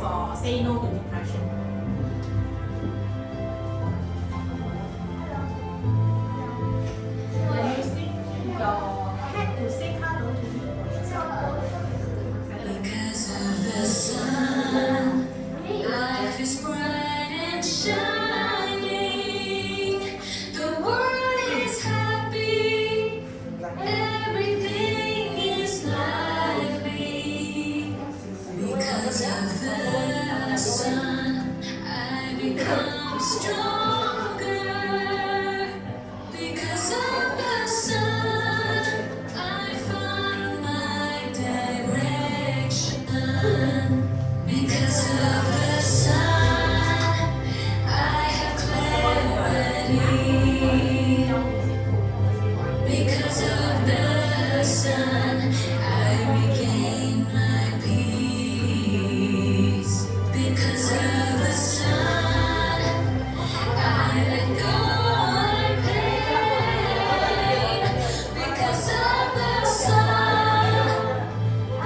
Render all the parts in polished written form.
for say no to depression. When you sing your head to say hello to people. Because of the sun, life is bright and shining. The world is happy, everything is lively. Because of the sun, I become stronger. Because of the sun, I find my direction. Because of the sun, I have clarity. Because of the sun, I regain my peace. Because of the sun, I let go my pain. Because of the sun, I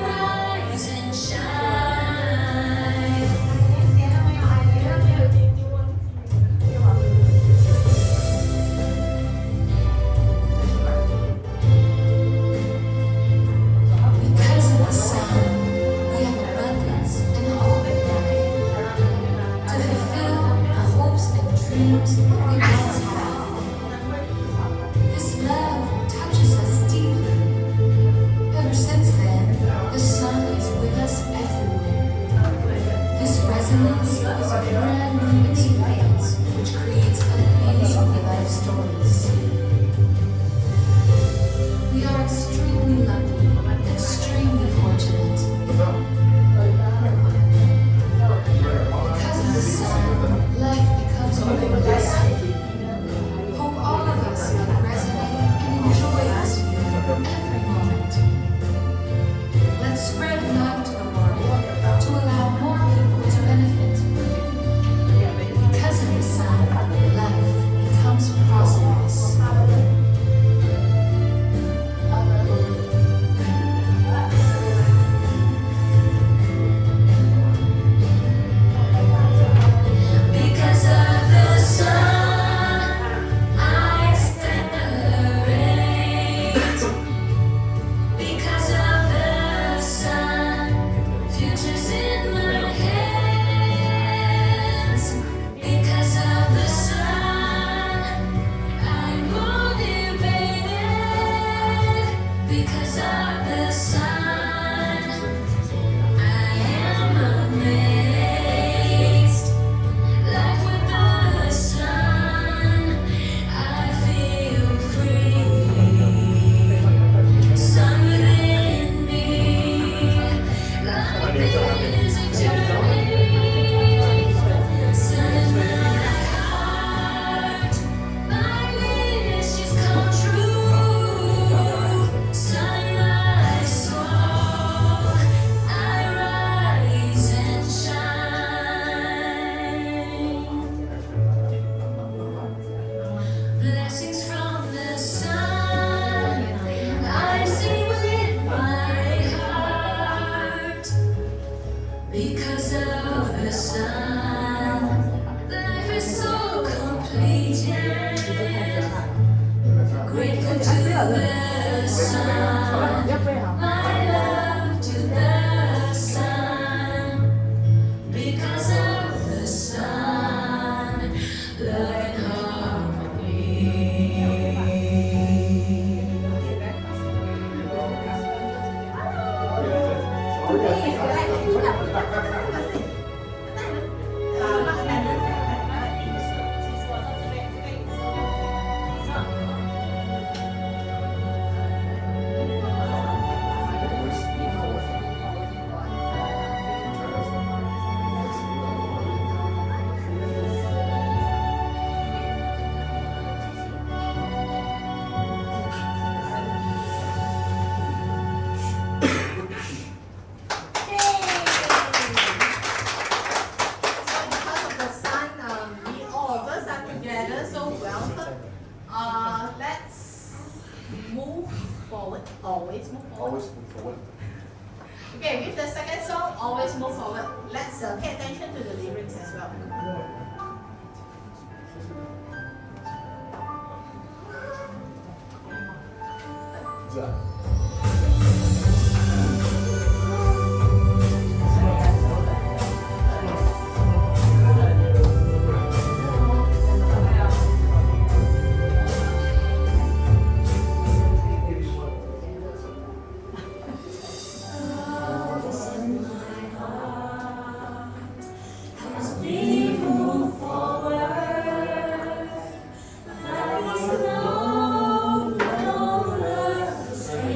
rise and shine. Because of the sun, we have abundance and hope. To fulfill the hopes and dreams we once had. This love touches us deeply. Ever since then, the sun is with us everywhere. This resonance is a brand new experience which creates amazing life stories. We are extremely lucky, extremely fortunate. Because of the sun, life becomes more blessed. Hope all of us can resonate and enjoy this view every moment. Let's spread love to the world to allow more people to benefit. Because of the sun, life becomes prosperous. Because of the sun, I accelerate. Because of the sun, future's in my hands. Because of the sun, I'm motivated. Because of the sun, I am amazed. Life with the sun, I feel free. Sun within me, life is a journey. Sun in my heart, my wishes come true. Sun my soul, I rise and shine. Blessings from the sun, I sing with my heart. Because of the sun, life is so complete. Yeah. Grateful to the sun, my love to the sun. Because of the sun, love and Always move forward. Always move forward. Okay, with the second song, Always move forward. Let's pay attention to the lyrics as well. As we move forward, life is no longer the same.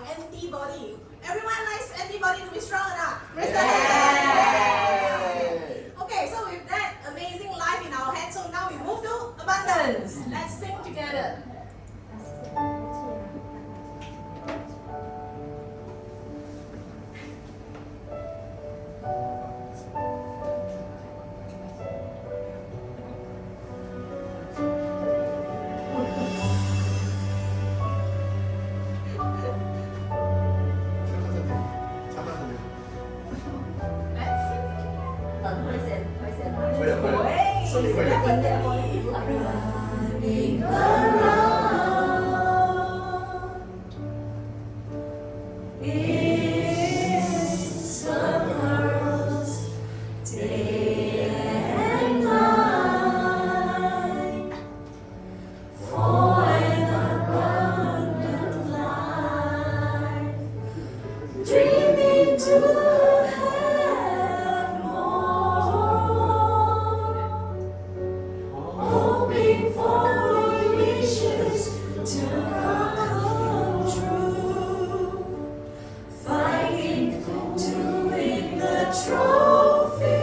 our antibody. Everyone likes antibody to be strong enough. Raise Yay! your hand. Okay, so with that amazing life in our hands, so now we move to abundance. Let's sing together. Let's sing. Wait, definitely. Running around in circles, day and night, for an abundant life, dreaming to have more, hoping for wishes to come true, fighting to win the trophy,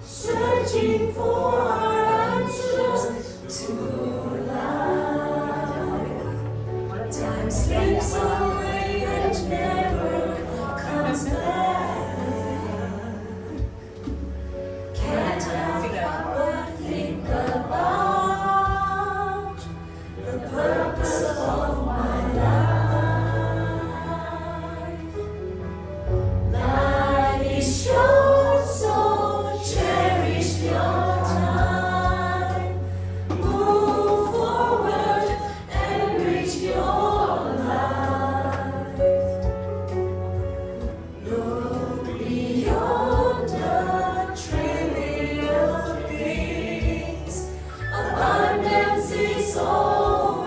searching for answers to life. Time slips away and never comes back. Can't help but think about the purpose of my life. Life is short, so cherish your time. Move forward and reach your life. Look beyond the trivial things. Abundance is always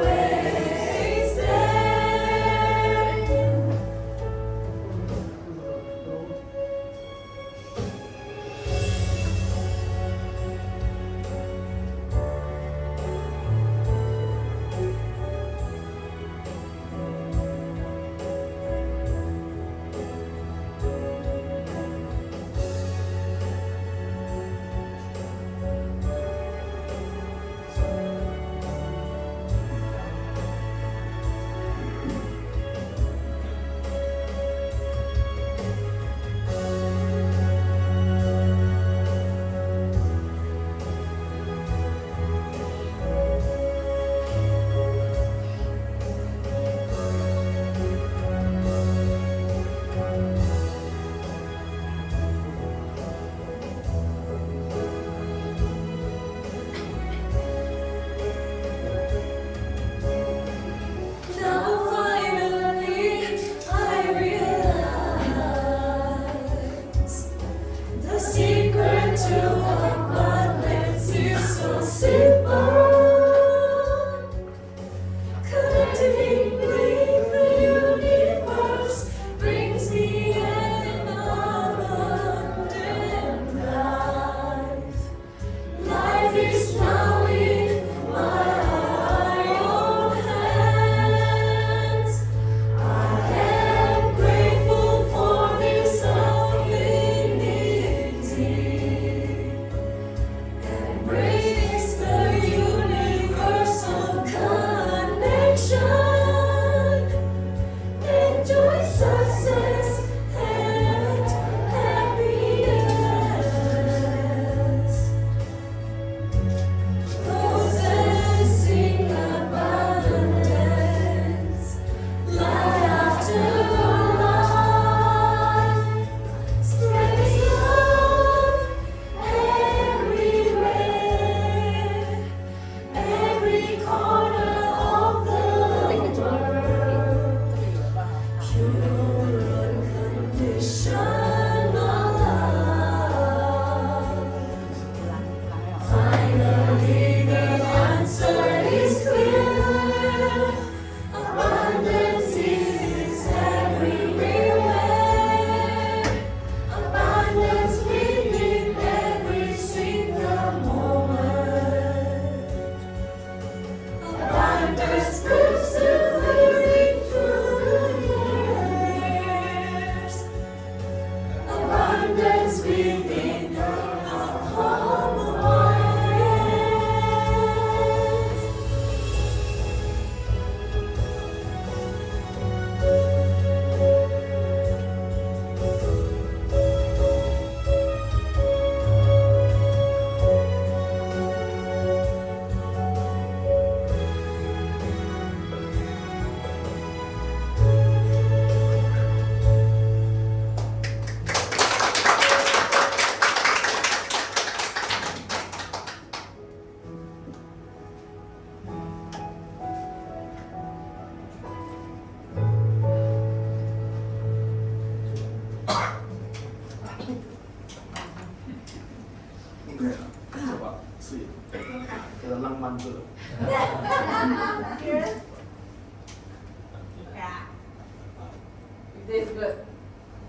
good.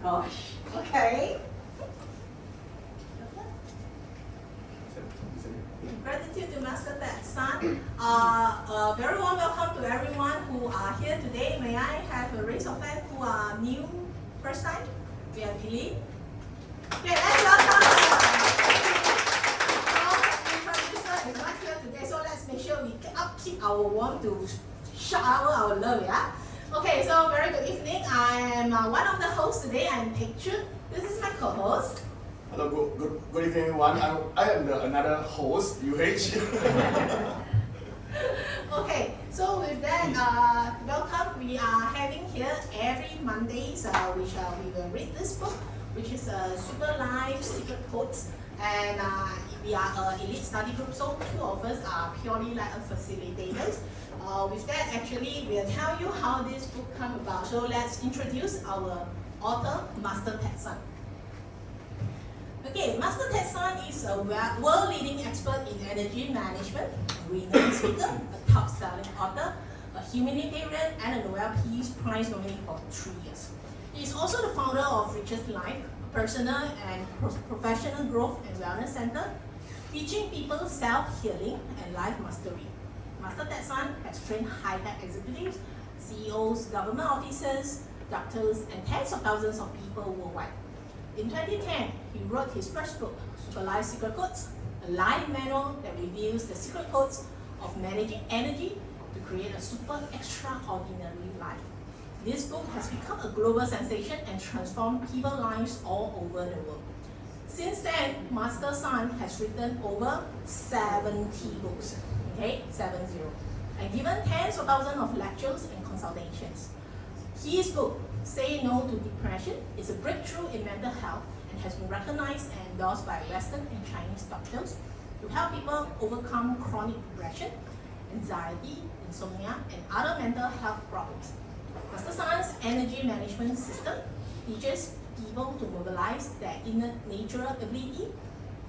Gosh. Okay. Gratitude to Master Ted San. Very warm welcome to everyone who are here today. May I have a raise of hand who are new, first time? We have Elite. Okay, let's welcome. Introducer is not here today, so let's make sure we upkeep our warmth to shower our love, yeah? Okay, so very good evening. I am one of the hosts today. I'm Choon. This is my co-host. Hello, good evening everyone. I am another host, UH. Okay, so with that, welcome. We are having here every Mondays, which we will read this book, which is Super Life Secret Codes. And we are an elite study group, so two of us are purely like facilitators. With that, actually, we'll tell you how this book came about. So let's introduce our author, Master Ted San. Okay, Master Ted San is a world-leading expert in energy management, a renowned speaker, a top-selling author, a humanitarian, and a Nobel Peace Prize nominee for 3 years. He is also the founder of Richest Life, a personal and professional growth and wellness center, teaching people self-healing and life mastery. Master Ted San has trained high-tech executives, CEOs, government officers, doctors, and tens of thousands of people worldwide. In 2010, he wrote his first book, Super Life Secret Codes, a life manual that reveals the secret codes of managing energy to create a super extraordinary life. This book has become a global sensation and transformed people's lives all over the world. Since then, Master San has written over 70 books, okay, 70, and given tens of thousands of lectures and consultations. His book, Say No to Depression, is a breakthrough in mental health and has been recognized and endorsed by Western and Chinese doctors to help people overcome chronic depression, anxiety, insomnia, and other mental health problems. Master San's energy management system teaches people to mobilize their innate natural ability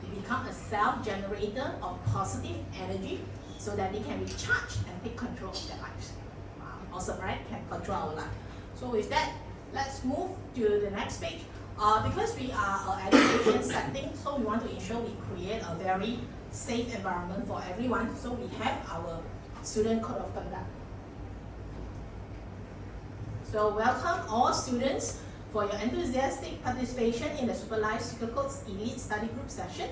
to become a self-generator of positive energy so that they can recharge and take control of their lives. Wow, awesome, right? Can control our life. So with that, let's move to the next page. Because we are an education setting, so we want to ensure we create a very safe environment for everyone. So we have our student code of conduct. So welcome all students for your enthusiastic participation in the Super Life Secret Codes Elite Study Group session.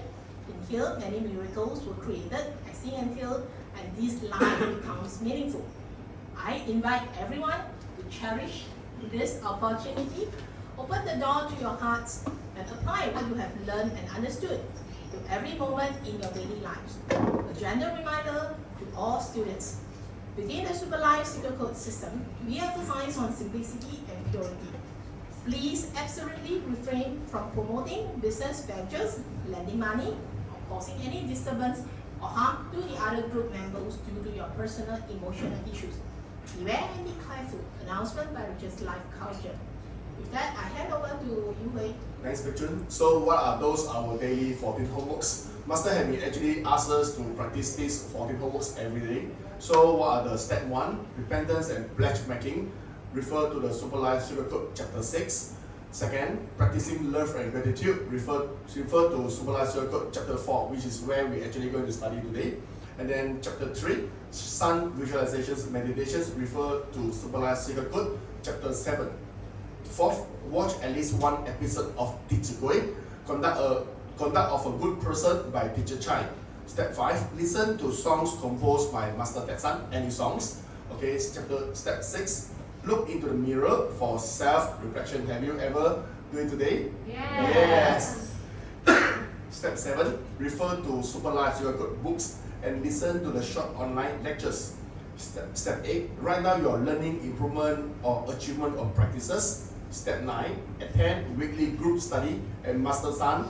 In here, many miracles were created, I sing and feel, and this life becomes meaningful. I invite everyone to cherish this opportunity, open the door to your hearts, and apply what you have learned and understood to every moment in your daily lives. A gentle reminder to all students. Within the Super Life Secret Code system, we emphasize on simplicity and purity. Please absolutely refrain from promoting business ventures, lending money, or causing any disturbance or harm to the other group members due to your personal emotional issues. Beware and be careful. Announcement by Richest Life Culture. With that, I hand over to you, Wei. Thanks, Patron. So what are those our daily 14 homeworks? Master had actually asked us to practice these 14 homeworks every day. So what are the step 1? Repentance and pledge making. Refer to the Super Life Secret Code chapter 6. Second, practicing love and gratitude. Refer to Super Life Secret Code chapter 4, which is where we're actually going to study today. And then chapter 3, sun visualizations, meditations, refer to Super Life Secret Code chapter 7. Fourth, watch at least one episode of Teacher Gui, Conduct of a Good Person by Teacher Chai. Step 5, listen to songs composed by Master Ted San, any songs. Okay, step 6, look into the mirror for self-reflection. Have you ever done it today? Yes. Step 7, refer to Super Life Secret Code books and listen to the short online lectures. Step 8, write down your learning improvement or achievement or practices. Step 9, attend weekly group study and Master San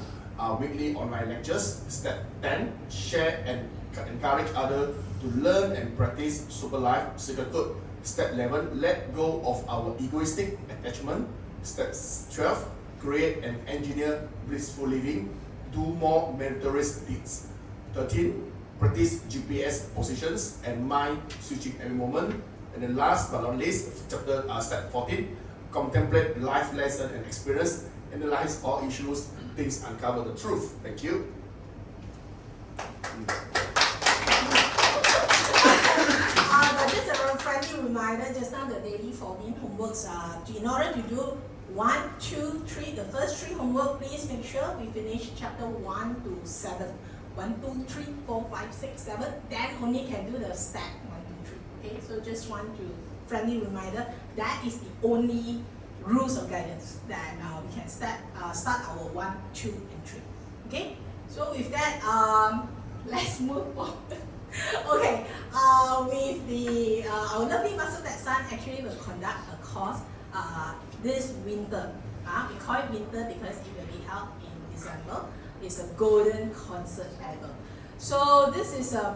weekly online lectures. Step 10, share and encourage others to learn and practice Super Life Secret Code. Step 11, let go of our egoistic attachment. Step 12, create and engineer blissful living. Do more meritorious deeds. 13, practice GPS positions and mind switching every moment. And then last but not least, step 14, contemplate life lesson and experience, analyze all issues, things uncover the truth. Thank you. But just a friendly reminder, just now the daily 14 homeworks, in order to do 1, 2, 3, the first 3 homework, please make sure we finish chapter 1 to 7. 1, 2, 3, 4, 5, 6, 7, then only can do the stack 1, 2, 3. Okay, so just want to friendly reminder, that is the only rules of guidance that we can start our 1, 2, and 3. Okay, so with that, let's move on. Okay, with the our lovely Master That Son actually will conduct a course this winter. We call it winter because it will be held in December. It's a golden concert ever. So this is the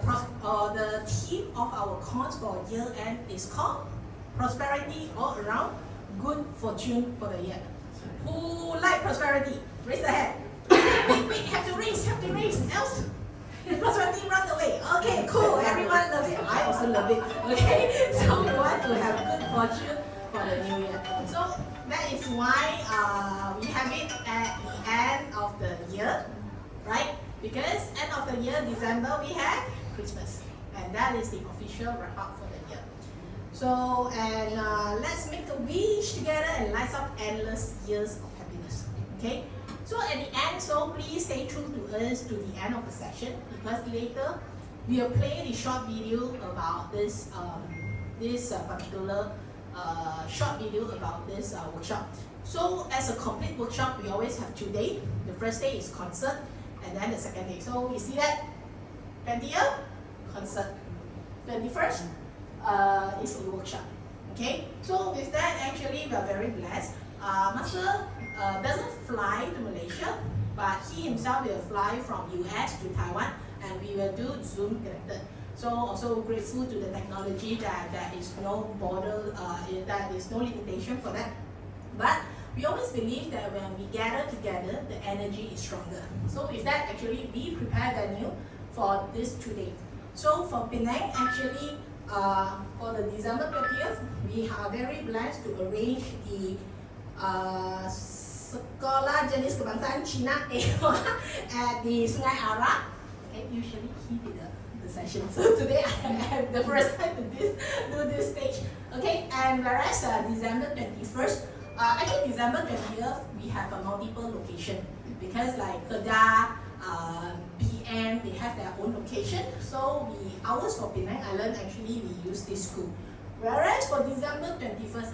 theme of our course for year end is called Prosperity All Around, Good Fortune for the Year. Who like prosperity? Raise the hand. Wait, have to raise, else prosperity run away. Okay, cool, everyone loves it. I also love it. Okay, so we want to have good fortune for the new year. So that is why we have it at the end of the year, right? Because end of the year, December, we have Christmas. And that is the official wrap up for the year. So, and let's make a wish together and light up endless years of happiness. Okay? So at the end, so please stay true to us to the end of the session, because later we will play the short video about this particular short video about this workshop. So as a complete workshop, we always have 2 days. The first day is concert, and then the second day. So you see that 20th concert, 21st is the workshop. Okay. So with that, actually we are very blessed. Master doesn't fly to Malaysia, but he himself will fly from US to Taiwan, and we will do Zoom connected. So also grateful to the technology that there is no border, that is no limitation for that. But we always believe that when we gather together, the energy is stronger. So with that, actually we prepare venue for this 2 days. So for Penang, actually for the December 30th, we are very blessed to arrange the Sekolah Jenis Kebangsaan Cina at the Sungai Ara. Okay, usually he did the session. So today I have the first time to do this stage. Okay, and whereas December 21st, actually December 20th, we have a multiple location because like Kedah, BM, they have their own location. So ours for Penang Island, actually we use this school. Whereas for December 21st,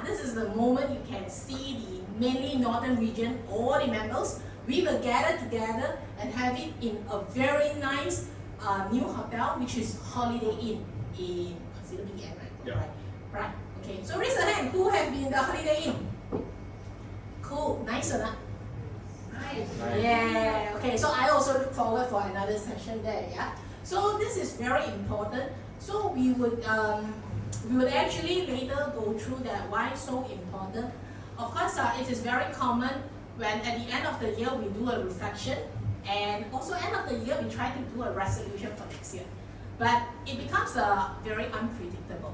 this is the moment you can see the mainly northern region, all the members. We will gather together and have it in a very nice new hotel, which is Holiday Inn in consider BM, right? Yeah. Right. Okay. So raise a hand. Who have been in the Holiday Inn? Cool. Nice or not? Nice. Yeah. Okay. So I also look forward for another session there. Yeah. So this is very important. So we would actually later go through that why so important. Of course, it is very common when at the end of the year we do a reflection, and also end of the year we try to do a resolution for next year. But it becomes very unpredictable.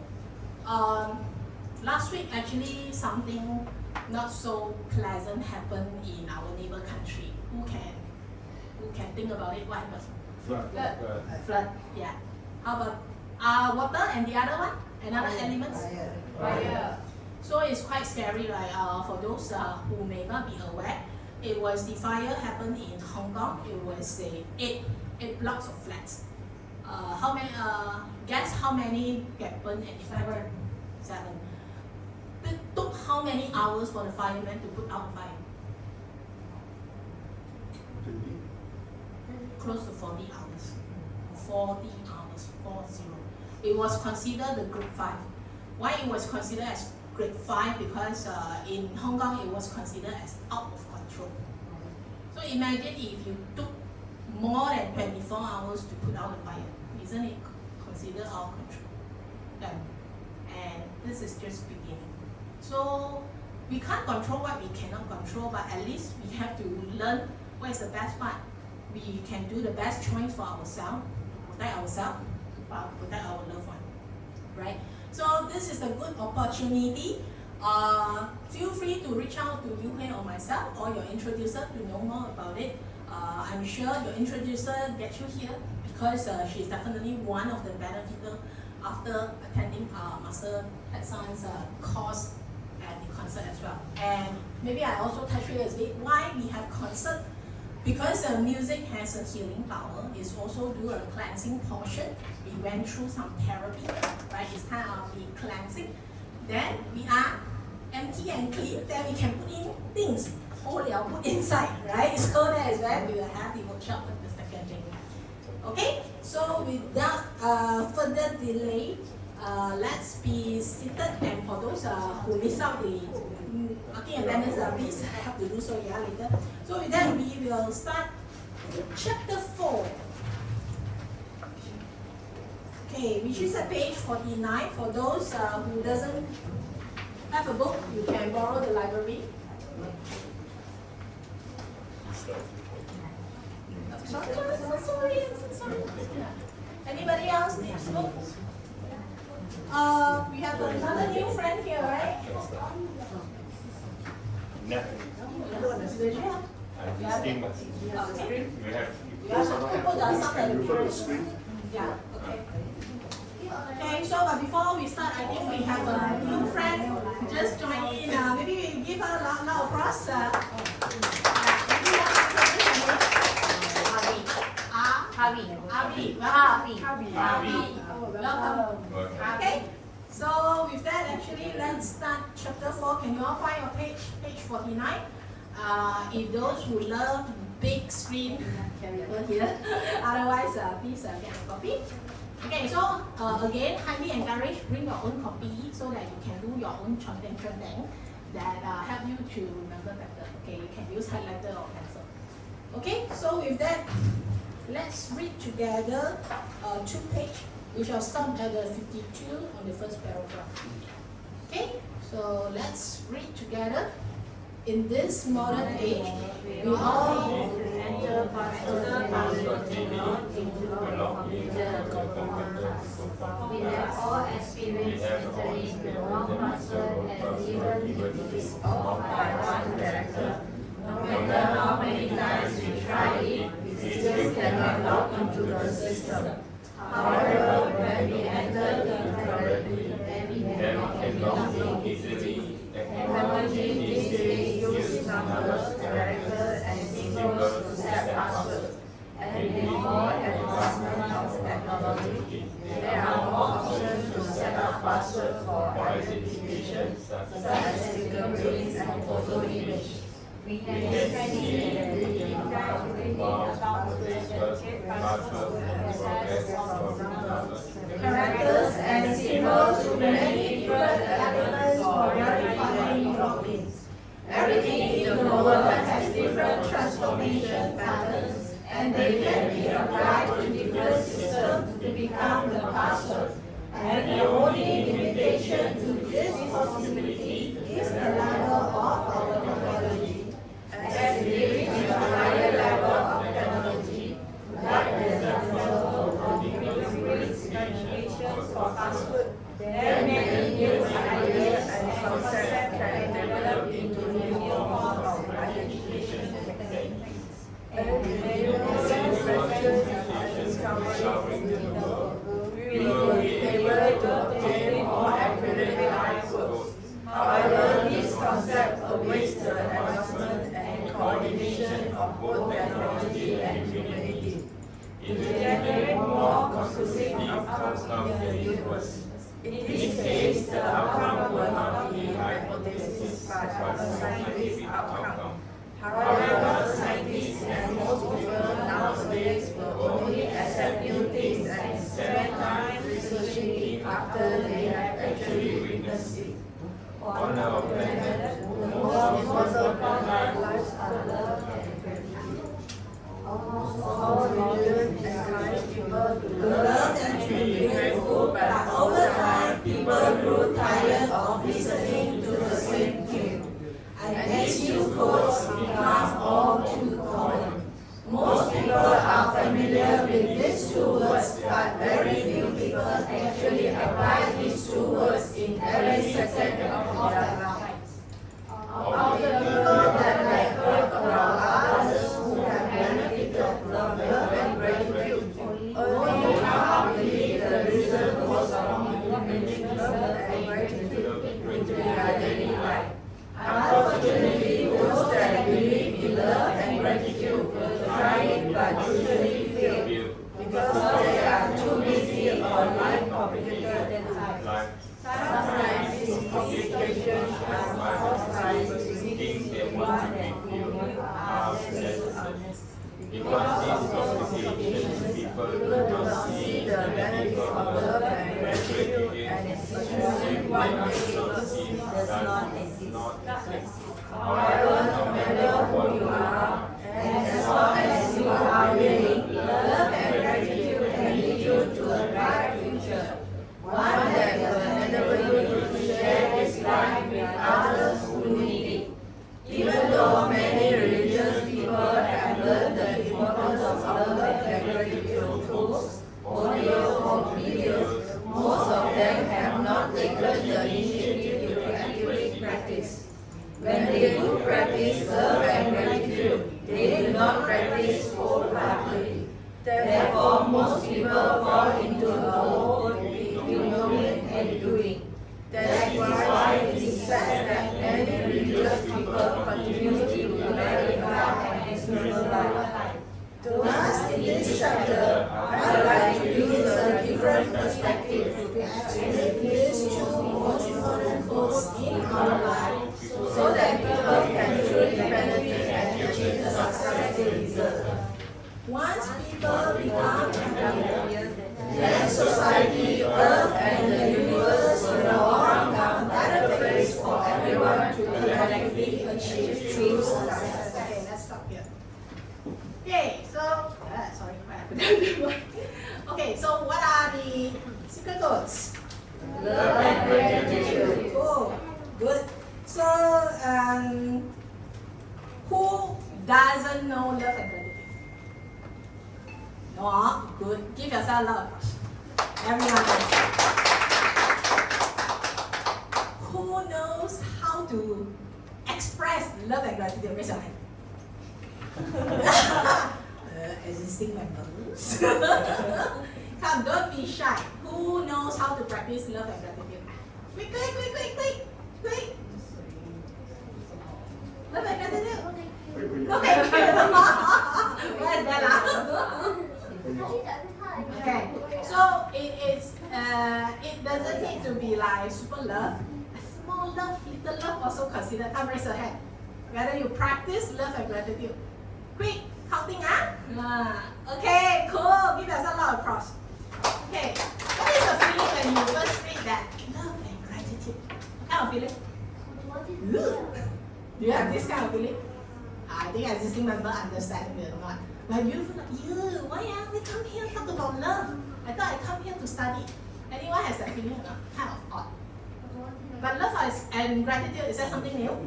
Last week actually something not so pleasant happened in our neighbor country. Who can think about it? What happened? Flood. Yeah. How about water and the other one? Another element? Fire. So it's quite scary, right? For those who may not be aware, it was the fire happened in Hong Kong. It was eight blocks of flats. How many? Guess how many get burned and affected? 7. It took how many hours for the firemen to put out the fire? 20. Close to 40 hours. 40 hours. 40. It was considered the grade 5. Why it was considered as grade 5? Because in Hong Kong it was considered as out of control. So imagine if you took more than 24 hours to put out the fire. Isn't it considered out of control? And this is just beginning. So we can't control what we cannot control, but at least we have to learn what is the best part. We can do the best choice for ourselves, to protect ourselves, to protect our loved one, right? So this is a good opportunity Feel free to reach out to Yuhei or myself or your introducer to know more about it. I'm sure your introducer gets you here because she's definitely one of the benefiters after attending Master Hatson's course at the concert as well. And maybe I also touch you a bit why we have concert. Because music has a healing power, it's also do a cleansing portion. We went through some therapy, right? It's kind of the cleansing. Then we are empty and clean, then we can put in things, put inside, right? So that is where we will have the workshop with the second thing. Okay, so without further delay, let's be seated, and for those who miss out the marking attendance, please have to do so later. So with that, we will start chapter 4. Okay, which is at page 49. For those who doesn't have a book, you can borrow the library. Sorry. Anybody else needs a book? We have another new friend here, right? No. Okay. We have Those are not have books, can refer to the screen. Yeah, okay. Okay, so but before we start, I think we have a new friend just joined in. Maybe we give her a loud applause. Welcome. Okay, so with that, actually, let's start chapter 4. Can you all find your page 49? If those who love big screen can refer here. Otherwise, please get a copy. Okay, so again, highly encourage bring your own copy so that you can do your own content that help you to remember better. Okay, you can use highlighter or pencil. Okay, so with that, let's read together 2 pages. We shall start at the 52 on the first paragraph. Okay, so let's read together. In this modern age, we all enter We have all experienced entering the wrong password and even is off by one character. No matter how many times we try it, we still cannot log into the system. However, when we enter it correctly, then we can log in easily. Technology these days uses numbers, characters, and symbols to set passwords. And with more advancement of technology, there are more options to set up passwords for identification, such as fingerprints and photo image. We can see identity about characters and symbols to many different elements for verifying logins. Everything in the world has different transformation patterns, and they can be applied to different systems to become the password. And the only limitation to this possibility is the level of our technology. As we reach a higher level of technology, like the example of for password, there may be new ideas and concepts can develop into new forms of identification techniques. And we will see special discoveries in the world. We will be able to obtain more accurate passwords. However, this concept awaits the advancement and coordination of both technology and humanity. To generate more conclusive outcomes in the universe. In this case, the outcome will not be a hypothesis but a scientific outcome. However, scientists and most people nowadays will only accept new things and spend time researching it after they have actually witnessed it. On our planet, the most important part of lives are love and gratitude. Almost all religions encourage people to love and to be grateful, but over time, people grew tired of listening to the same tune. And these new quotes become all too common. Most people are familiar with these 2 words, but very few people actually apply these 2 words in every second of their life. Things they want to make you are necessary. Because these associations, people do not see the benefit of love and gratitude, same way also see that does not exist. However, no matter who you are, and as long as you are willing, love and gratitude can lead you to a bright future, one that will enable you to share this life with others who need it. Even though many religious people have learned the importance of love and gratitude tools, audio or videos, most of them have not taken the initiative to actively practice. When they do practice love and gratitude, they do not practice wholeheartedly. Therefore, most people fall into a hole between knowing and doing. That is why it is said that many religious people continue to verify and spiritual life. Thus, in this chapter, I would like to use a different perspective to explain these two most important goals in our life, so that people can truly benefit and achieve the successful result. Once people become happy, Then society, earth, and the universe will all become a better place for everyone to collectively achieve true success. Okay, let's stop here. Okay, so sorry, what happened? Okay, so what are the secret codes? Love and gratitude. Oh, good. So, who doesn't know love and gratitude? No, good. Give yourself love. Everyone does. Who knows how to express love and gratitude? Raise your hand. Existing members. Come, don't be shy. Who knows how to practice love and gratitude? Quick. Love and gratitude. Okay. Where's Bella? Okay, so it doesn't need to be like super love. A small love, little love also considered. Come, raise your hand. Whether you practice love and gratitude. Quick, counting, okay, cool. Give yourself a lot of applause. Okay, what is the feeling when you first read that love and gratitude? What kind of feeling? Do you have this kind of feeling? I think existing member understand me or not. But you feel like, why are we come here to talk about love? I thought I come here to study. Anyone has that feeling or not? Kind of odd. But love and gratitude, is that something new?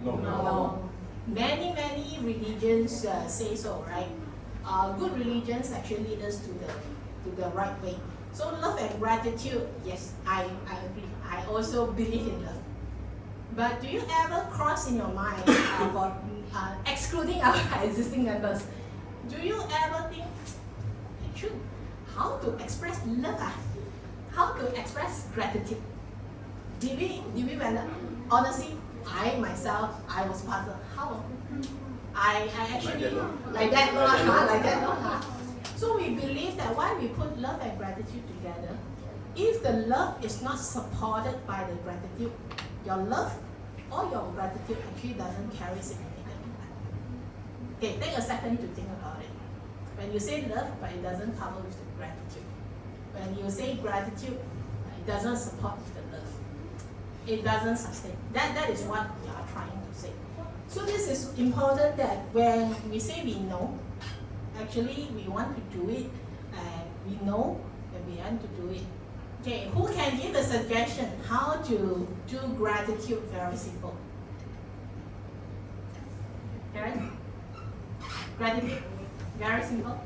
No. Many religions say so, right? Good religions actually lead us to the right way. So love and gratitude, yes, I agree. I also believe in love. But do you ever cross in your mind, for excluding our existing members, do you ever think, Choon, how to express love? How to express gratitude? Did we wonder? Honestly, I myself, I was puzzled. How? I actually like that. So we believe that when we put love and gratitude together, if the love is not supported by the gratitude, your love or your gratitude actually doesn't carry significant impact. Okay, take a second to think about it. When you say love, but it doesn't cover with the gratitude. When you say gratitude, it doesn't support the love. It doesn't sustain. That is what we are trying to say. So this is important that when we say we know, actually we want to do it, and we know that we want to do it. Okay, who can give a suggestion how to do gratitude very simple? Karen? Gratitude, very simple.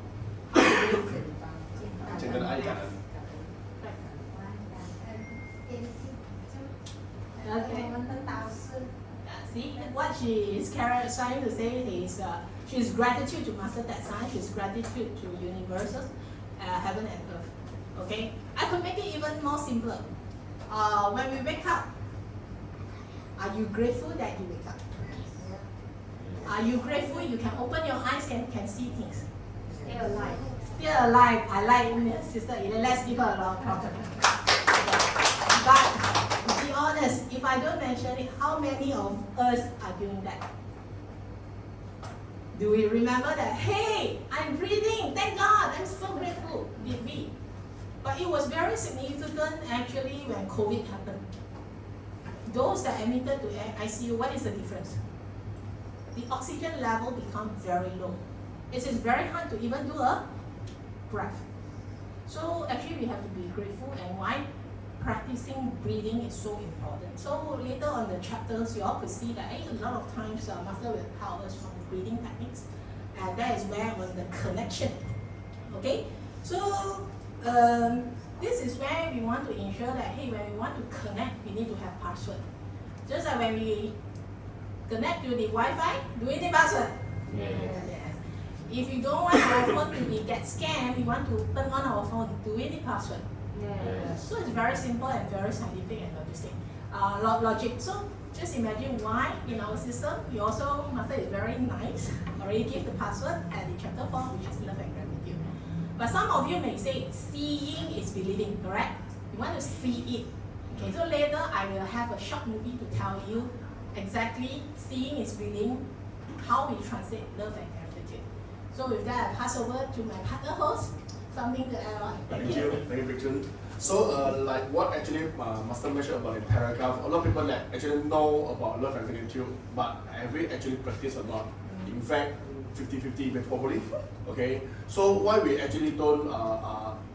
How to do it? Okay. See, what she is trying to say is she's gratitude to Master That Sign, she's gratitude to universes, heaven and earth. Okay? I could make it even more simpler. When we wake up, are you grateful that you wake up? Are you grateful you can open your eyes and can see things? Still alive. Still alive. I like Sister Elaine. Let's give her a lot of applause. But to be honest, if I I don't mention it, how many of us are doing that? Do we remember that, hey, I'm breathing, thank God, I'm so grateful, did we? But it was very significant actually when COVID happened. Those that admitted to ICU, what is the difference? The oxygen level becomes very low. It is very hard to even do a breath. So actually we have to be grateful, and why practicing breathing is so important. So later on the chapters, you all could see that a lot of times Master will help us from the breathing techniques, and that is where on the connection. Okay, so this is where we want to ensure that, hey, when we want to connect, we need to have password. Just like when we connect to the Wi-Fi, do we need password? Yes. If you don't want our phone to get scammed, we want to turn on our phone, do we need password? Yes. So it's very simple and very scientific and logistic, logic. So just imagine why in our system, we also, Master is very nice, already give the password at the chapter 4, which is love and gratitude. But some of you may say, seeing is believing, correct? You want to see it. Okay, so later I will have a short movie to tell you exactly seeing is believing, how we translate love and gratitude. So with that, I pass over to my partner host. Something to add on. Thank you, Choon. So, like what actually Master mentioned about the paragraph, a lot of people that actually know about love and gratitude, but have we actually practiced or not? In fact, 50-50 probably. Okay. So why we actually don't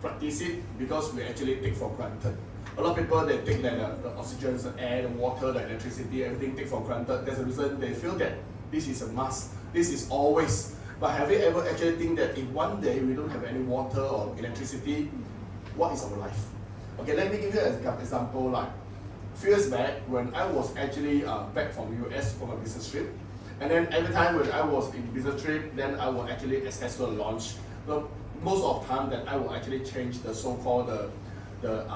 practice it? Because we actually take for granted. A lot of people they take that the oxygen, the air, the water, the electricity, everything take for granted. There's a reason they feel that this is a must. This is always. But have you ever actually think that if one day we don't have any water or electricity, what is our life? Okay, let me give you an example. Like a few years back, when I was actually back from US from a business trip, and then every time when I was in business trip, then I will actually access to a launch. So most of the time, that I will actually change the so-called the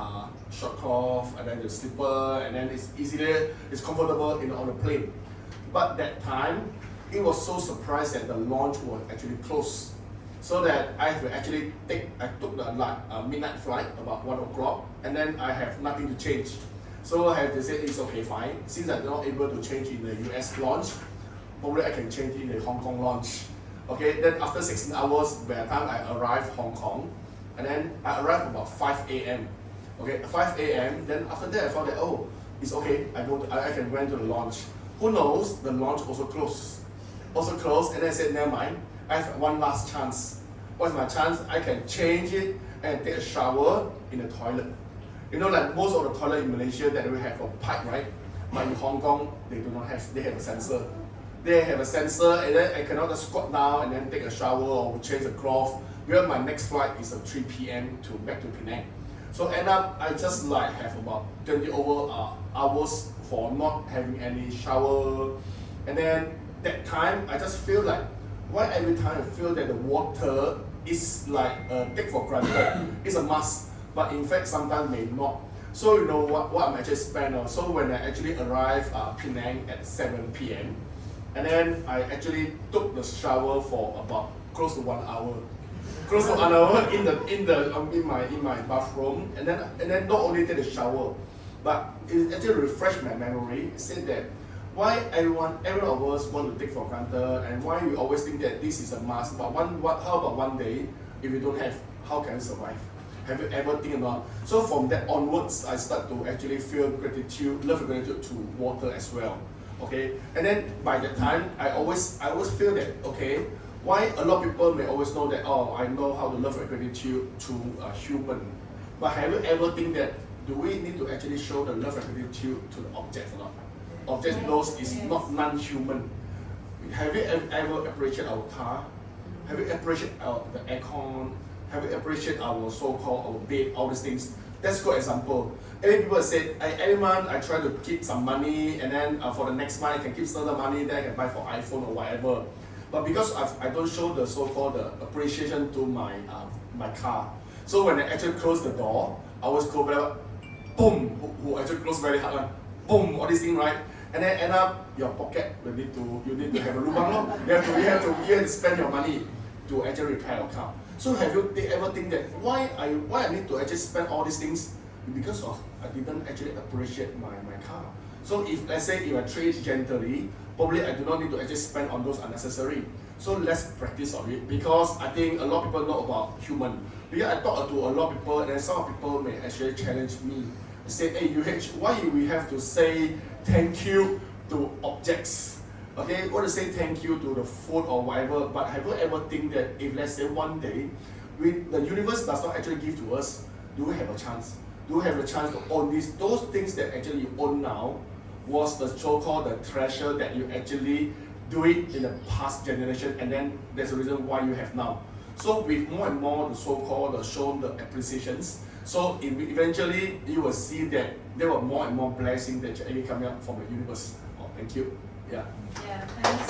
short cloth and then the slipper, and then it's easier, it's comfortable on the plane. But that time, it was so surprised that the launch was actually closed. So that I have to actually I took the midnight flight about 1 o'clock, and then I have nothing to change. So I have to say it's okay, fine. Since I'm not able to change in the US launch, probably I can change in the Hong Kong launch. Okay, then after 16 hours, by the time I arrived Hong Kong, and then I arrived about 5 a.m. Okay, 5 a.m. Then after that I found that, oh, it's okay, I can go into the launch. Who knows, the launch also closed. And then I said, never mind, I have one last chance. What's my chance? I can change it and take a shower in the toilet. You know, like most of the toilet in Malaysia that we have a pipe, right? But in Hong Kong, they do not have, they have a sensor. They have a sensor, and then I cannot just squat down and then take a shower or change the cloth. Because my next flight is at 3 p.m. back to Penang. So end up, I just like have about 20 over hours for not having any shower. And then that time, I just feel like, why every time I feel that the water is like take for granted, it's a must, but in fact sometimes may not. So you know what I'm actually spent on. So when I actually arrived Penang at 7 p.m. and then I actually took the shower for about close to 1 hour. Close to 1 hour in my bathroom, and then not only take the shower, but it actually refreshed my memory. It said that why every one of us want to take for granted, and why we always think that this is a must. But how about one day if we don't have, how can we survive? Have you ever think about? So from that onwards, I start to actually feel gratitude, love and gratitude to water as well. Okay, and then by that time, I always feel that okay. Why a lot of people may always know that, oh, I know how to love and gratitude to a human. But have you ever think that, do we need to actually show the love and gratitude to the object or not? Object knows is not non-human. Have you ever appreciated our car? Have you appreciated the aircon? Have you appreciated our so-called our bed, all these things? That's a good example. Every people said, every month I try to keep some money, and then for the next month I can keep some other money, then I can buy for iPhone or whatever. But because I don't show the so-called appreciation to my car, so when I actually close the door, I always go very boom, who actually close very hard, boom, all these things, right? And then end up your pocket you need to have a lubang. You have to spend your money to actually repair your car. So have you ever think that why I need to actually spend all these things? Because of I didn't actually appreciate my car. So if let's say if I treat it gently, probably I do not need to actually spend on those unnecessary. So let's practice on it, because I think a lot of people know about human. Because I talk to a lot of people, and some people may actually challenge me. They say, hey UH, why we have to say thank you to objects? Okay, or to say thank you to the food or whatever, but have you ever think that if let's say one day, the universe does not actually give to us, do we have a chance? Do we have a chance to own those things that actually you own now was the so-called the treasure that you actually do it in the past generation, and then there's a reason why you have now. So with more and more the so-called shown the appreciations, so eventually you will see that there were more and more blessings that actually coming up from the universe. Oh, thank you. Yeah. Yeah, thanks.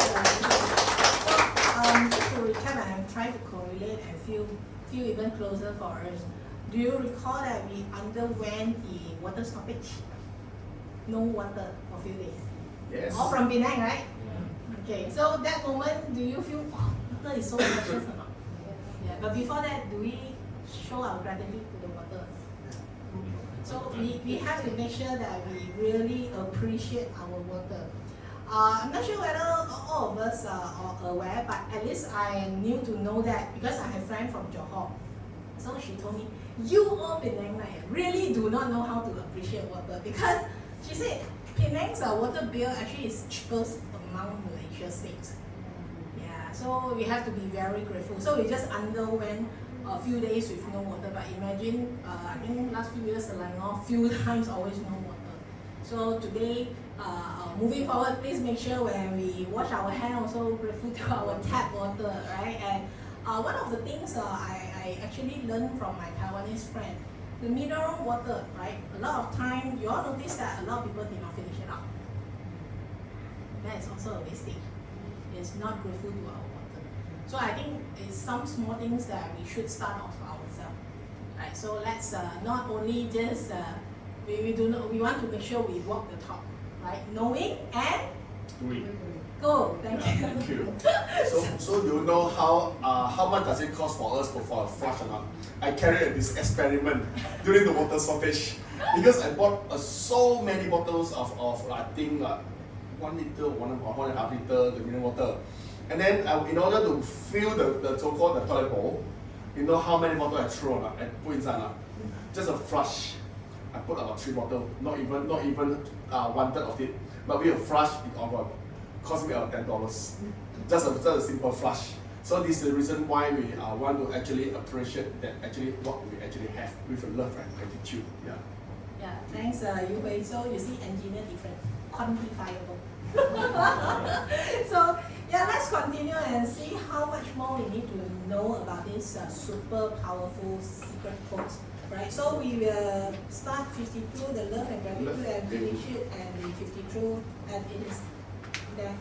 Just to recap, I'm trying to correlate and feel even closer for us. Do you recall that we underwent the water stoppage? No water for a few days. Yes. All from Penang, right? Okay, so that moment, do you feel, oh, water is so precious or not? Yeah, but before that, do we show our gratitude to the water? So we have to make sure that we really appreciate our water. I'm not sure whether all of us are aware, but at least I am new to know that because I have a friend from Johor. So she told me, you all Penang really do not know how to appreciate water, because she said Penang's water bill actually is cheapest among Malaysia states. Yeah, so we have to be very grateful. So we just underwent a few days with no water, but imagine, I think last few years, Selangor, few times always no water. So today, moving forward, please make sure when we wash our hand, also grateful to our tap water, right? And one of the things I actually learned from my Taiwanese friend, the mineral water, right? A lot of time, you all notice that a lot of people did not finish it up. That is also a mistake. It's not grateful to our water. So I think it's some small things that we should start off ourselves, right? So let's not only just we want to make sure we walk the talk, right? Knowing and Doing. go. Thank you. Thank you. So do you know how much does it cost for us for a flush or not? I carried this experiment during the water shortage, because I bought so many bottles of I think 1 liter, 1.5 liter the mineral water, and then in order to fill the so-called the toilet bowl, you know how many bottles I throw or I put inside just a flush. I put about 3 bottles, not even 1/3 of it, but with a flush it all cost me about $10. Just a simple flush. So this is the reason why we want to actually appreciate that actually what we actually have with love and gratitude. Yeah. Yeah, thanks, Yu Hui. So you see, engineer different, quantifiable. So yeah, let's continue and see how much more we need to know about this super powerful secret codes. Right, so we will start 52, the love and gratitude, and finish it and the 52, and it is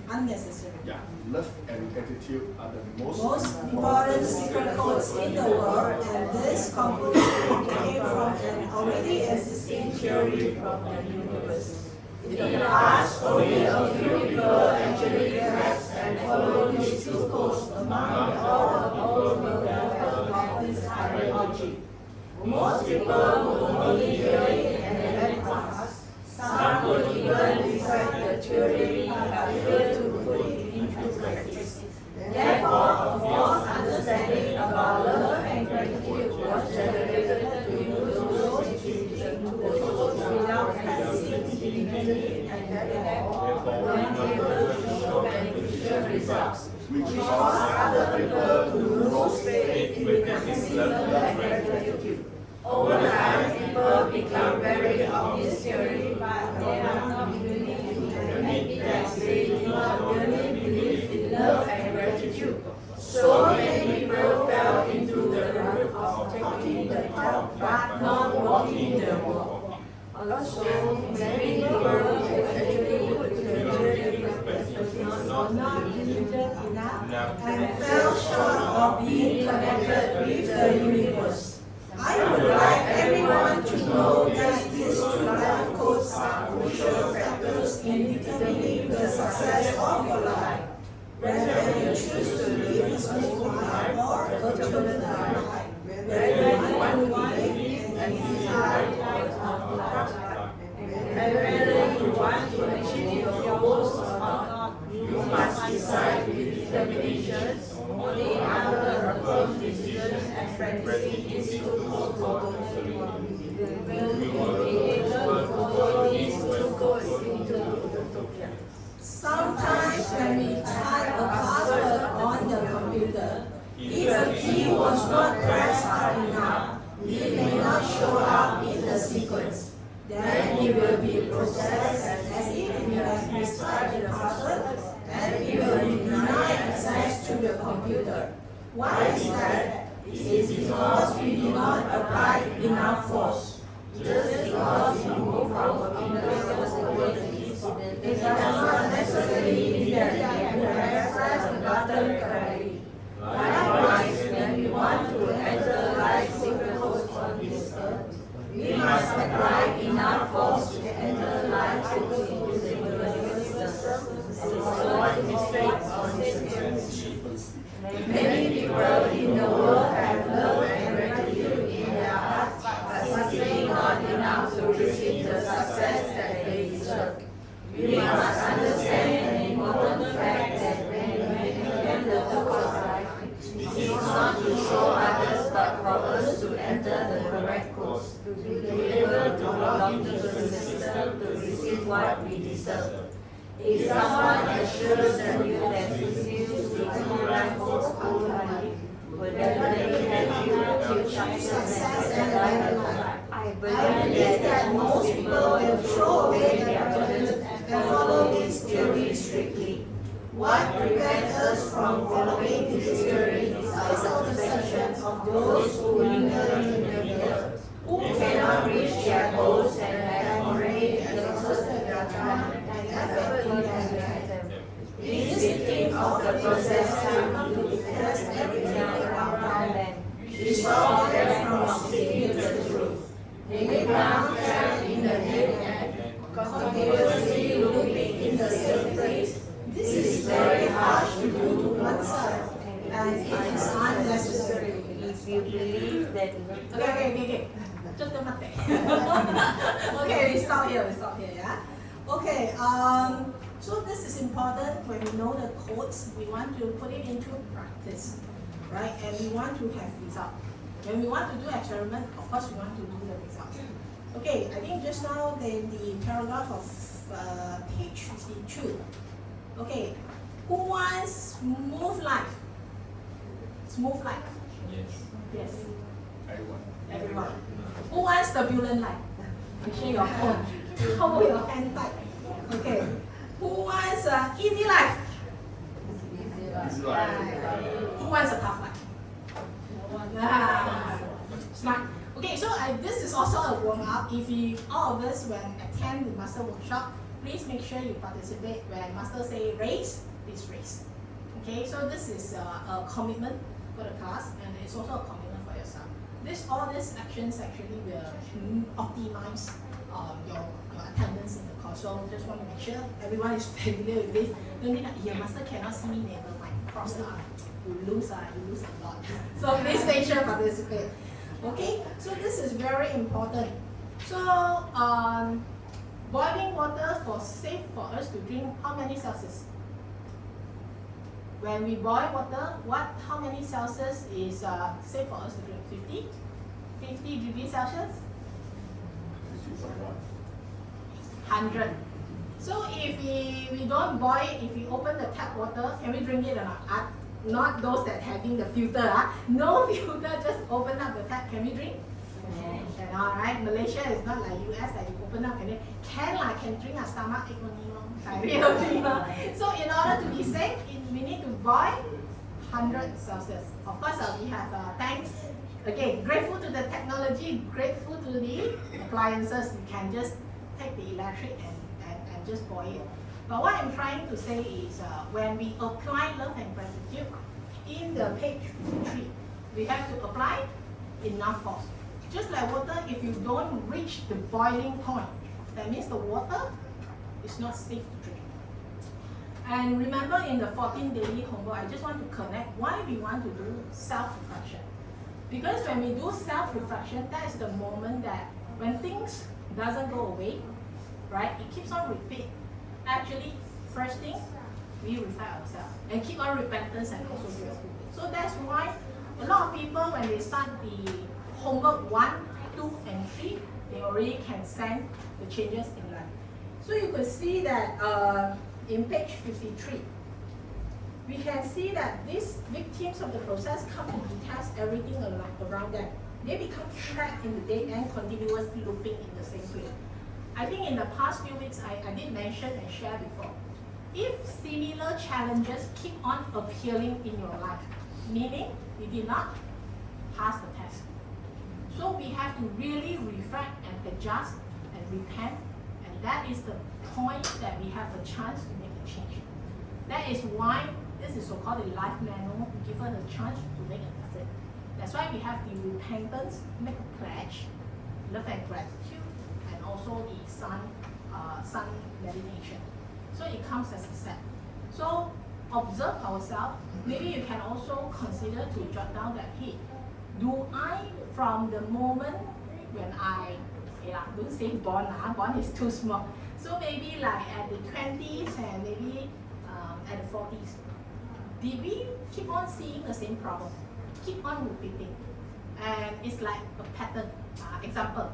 unnecessary. Yeah, love and gratitude are the Most important secret codes in the world, and this conclusion came from an already existing theory from the universe. In the past, only a few people actually grasped and followed these two codes among all the people who have this ideology. Most people would only hear it and let it pass. Some would even recite the theory but fail to put it into practice. Therefore, a false understanding about love and gratitude was generated to use those institutions to coach without practicing independently, and therefore unable to show beneficial results, which cause other people to lose faith in practicing love and gratitude. Over time, people become very of this theory, but they are not willing to admit that they do not really believe in love and gratitude. So many people fell into the trap of taking the talk but not walking the walk. Also, many people who actually put the theory were not diligent enough and fell short of being connected with the universe. I would like everyone to know that these two life codes are crucial factors in determining the success of your life. Whether you choose to live a smooth life or a turbulent life, whether you want to live an easy life or a tough life, want to achieve your goals or not, you must decide with determination. Only after a firm decision and practicing its two goals will you be able to follow these two goals into utopia. Sometimes when we type a password on the computer, if the key was not pressed hard enough, it may not show up in the sequence. Then it will be processed as if we have mistyped the password, and we will be denied access to the computer. Why is that? It is because we did not apply enough force. Just because we move our fingers over the keys, it does not necessarily mean that we have pressed the button correctly. Likewise, when we want to enter live secret codes on this earth, we must apply enough force to enter live secret codes into the system and avoid mistakes on this system. Many people in the world have love and gratitude in their hearts, but simply not enough to receive the success that they deserve. We must understand an important fact that when we enter the book of life, it is not to show others but for us to enter the correct course, to be able to belong to the system to receive what we deserve. If someone assures you that refuse to do right course wholeheartedly, will definitely help you to success and life. I believe that most people will throw away their burdens and follow this theory strictly. What prevents us from following this theory is our perception of those who linger in the middle, who cannot reach their goals and have already exhausted their time and effort in their life. These victims of the process have to test everything around them, stop them from seeking the truth. They become trapped in the dead end, continuously looping in the same place. This is very harsh to do to oneself, and it is unnecessary. If you believe that Okay. Just a minute. Okay, we stop here, yeah? Okay, so this is important. When we know the codes, we want to put it into practice, right? And we want to have result. When we want to do experiment, of course we want to do the result. Okay, I think just now in the paragraph of page 52. Okay, who wants smooth life? Smooth life? Yes. Yes, Everyone. everyone. Who wants turbulent life? Shake your hand. Hold your hand tight. Okay. Who wants easy life? It's like, Who wants a tough life? Smart. Okay, so this is also a warm up. If you all of us when attend the master workshop, please make sure you participate. When master say race, please race. Okay, so this is a commitment for the class, and it's also a commitment for yourself. All these actions actually will optimize your attendance in the course. So just want to make sure everyone is familiar with this. Don't think that your master cannot see me, never mind. Cross the arm. You lose a lot. So please make sure participate. Okay, so this is very important. So boiling water for safe for us to drink, how many Celsius? When we boil water, how many Celsius is safe for us to drink? 50? 50 degrees Celsius? 100. So if we don't boil, if we open the tap water, can we drink it or not? Not those that having the filter. No filter, just open up the tap. Can we drink? Cannot, right? Malaysia is not like US that you open up and then can drink a stomach ache only. So in order to be safe, we need to boil 100 Celsius. Of course, we have tanks. Again, grateful to the technology, grateful to the appliances. You can just take the electric and just boil it. But what I'm trying to say is when we apply love and gratitude in the page 3, we have to apply enough force. Just like water, if you don't reach the boiling point, that means the water is not safe to drink. And remember in the 14 daily homework, I just want to connect why we want to do self-reflection. Because when we do self-reflection, that is the moment that when things doesn't go away, right? It keeps on repeat. Actually, first thing, we reflect ourselves and keep on repentance and also grateful. So that's why a lot of people, when they start the homework 1, 2, and 3, they already can sense the changes in life. So you could see that in page 53, we can see that these victims of the process come to detest everything around them. They become trapped in the dead end, continuously looping in the same place. I think in the past few weeks, I did mention and share before. If similar challenges keep on appearing in your life, meaning you did not pass the test. So we have to really reflect and adjust and repent, and that is the point that we have a chance to make a change. That is why this is so-called the life manual, to give us a chance to make a difference. That's why we have the repentance, make a pledge, love and gratitude, and also the sun meditation. So it comes as a set. So observe ourselves. Maybe you can also consider to jot down that, hey, do I, from the moment when I, don't say born, born is too small. So maybe like at the 20s and maybe at the 40s, did we keep on seeing the same problem? Keep on repeating. And it's like a pattern. Example,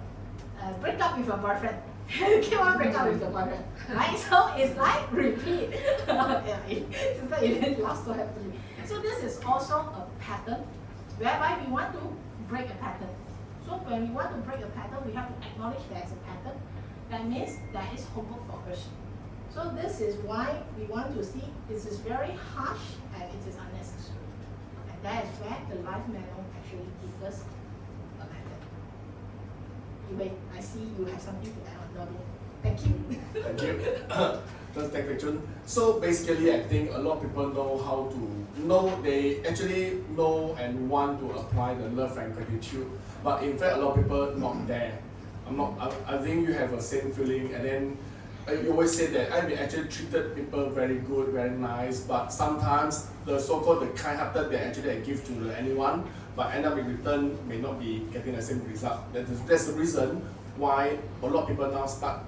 break up with your boyfriend. Keep on break up with your boyfriend. Right? So it's like repeat. It laughs so happily. So this is also a pattern whereby we want to break a pattern. So when we want to break a pattern, we have to acknowledge there's a pattern. That means there is homework for us. So this is why we want to see this is very harsh and it is unnecessary. And that is where the life manual actually gives us a method. Anyway, I see you have something to add on, Robin. Thank you. Thank you. Thank you, Choon. So basically, I think a lot of people know how to know, they actually know and want to apply the love and gratitude. But in fact, a lot of people not there. I think you have the same feeling, and then you always say that I've been actually treated people very good, very nice, but sometimes the so-called the kind-hearted they actually give to anyone, but end up in return may not be getting the same result. That's the reason why a lot of people now start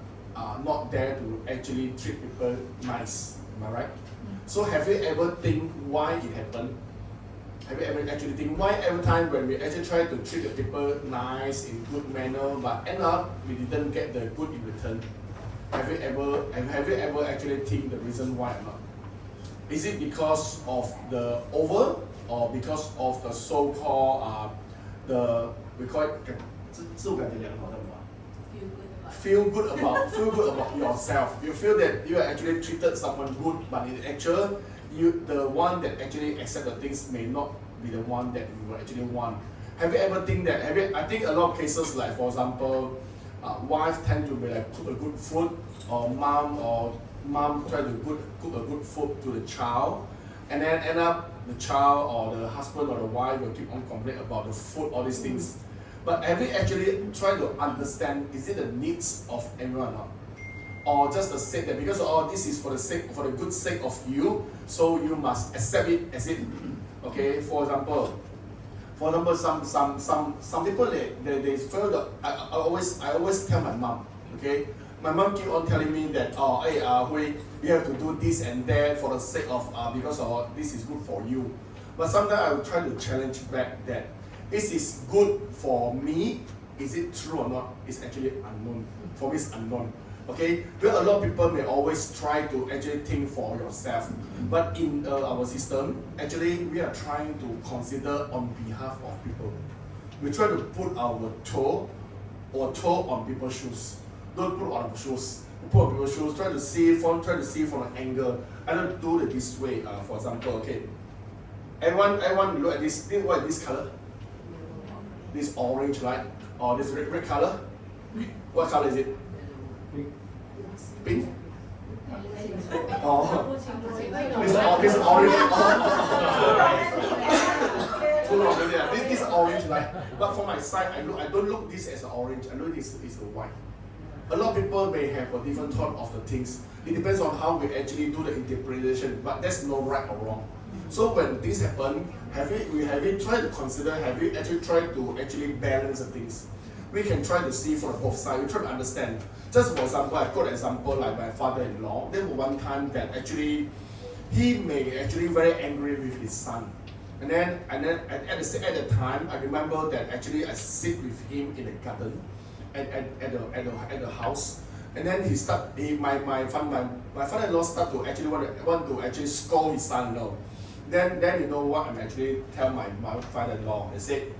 not there to actually treat people nice. Am I right? So have you ever think why it happened? Have you ever actually think why every time when we actually try to treat the people nice in good manner, but end up we didn't get the good in return? Have you ever actually think the reason why or not? Is it because of the over or because of the so-called we call it 自我感觉良好的嘛? Feel good about yourself. You feel that you are actually treated someone good, but in actual, the one that actually accept the things may not be the one that you actually want. Have you ever think that? I think a lot of cases, like for example, wife tend to be like cook a good food, or mom try to cook a good food to the child, and then end up the child or the husband or the wife will keep on complaining about the food, all these things. But have you actually tried to understand, is it the needs of everyone or not? Or just the sake that because this is for the good sake of you, so you must accept it as it. Okay, for example, some people they feel that I always tell my mom, okay, my mom keep on telling me that we have to do this and that for the sake of because this is good for you. But sometimes I will try to challenge back that this is good for me. Is it true or not? It's actually unknown. For me, it's unknown. Okay, well, a lot of people may always try to actually think for yourself, but in our system, actually, we are trying to consider on behalf of people. We try to put our toe on people's shoes. Don't put on our shoes. Put on people's shoes. Try to see from an angle. I don't do it this way. For example, okay. Everyone look at this. What is this color? This orange, right? Or this red color? What color is it? Pink? Oh, this orange. This is orange, right? But from my side, I don't look this as an orange. I look this is a white. A lot of people may have a different thought of the things. It depends on how we actually do the interpretation. But there's no right or wrong. So when this happen, have you tried to consider? Have you actually tried to actually balance the things? we can try to see from both sides. We try to understand. Just for example, I got an example like my father-in-law. There was one time that actually he may actually very angry with his son. And then at the time, I remember that actually I sit with him in the garden at the house. And then my father-in-law start to actually want to actually scold his son-in-law. Then you know what I'm actually tell my father-in-law. I said,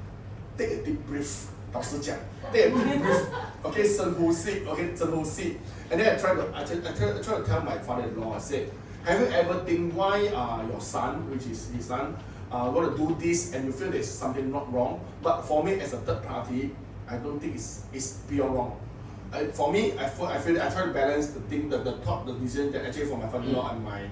take a deep breath. 老实讲 take a deep breath. Okay, 深呼吸. Okay, 深呼吸. And then I try to tell my father-in-law. I said, have you ever think why your son, which is his son, going to do this, and you feel there's something not wrong? But for me, as a third party, I don't think it's beyond wrong. For me, I feel I try to balance the thing, the thought, the decision that actually for my father-in-law and my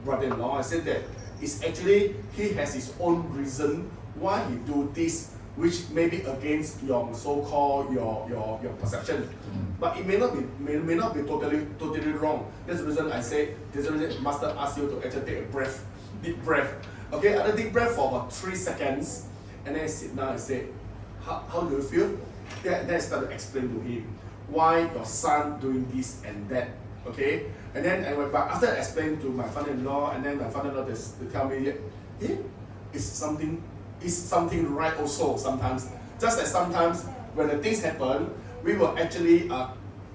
brother-in-law. I said that it's actually he has his own reason why he do this, which may be against your so-called your perception, but it may not be totally wrong. That's the reason I say. That's the reason master asks you to actually take a deep breath. Okay, and a deep breath for about 3 seconds, and then sit down and say, how do you feel? Yeah, then I start to explain to him why your son doing this and that. Okay, and then but after I explain to my father-in-law, and then my father-in-law they tell me, yeah, it's something right also sometimes. Just like sometimes when the things happen, we will actually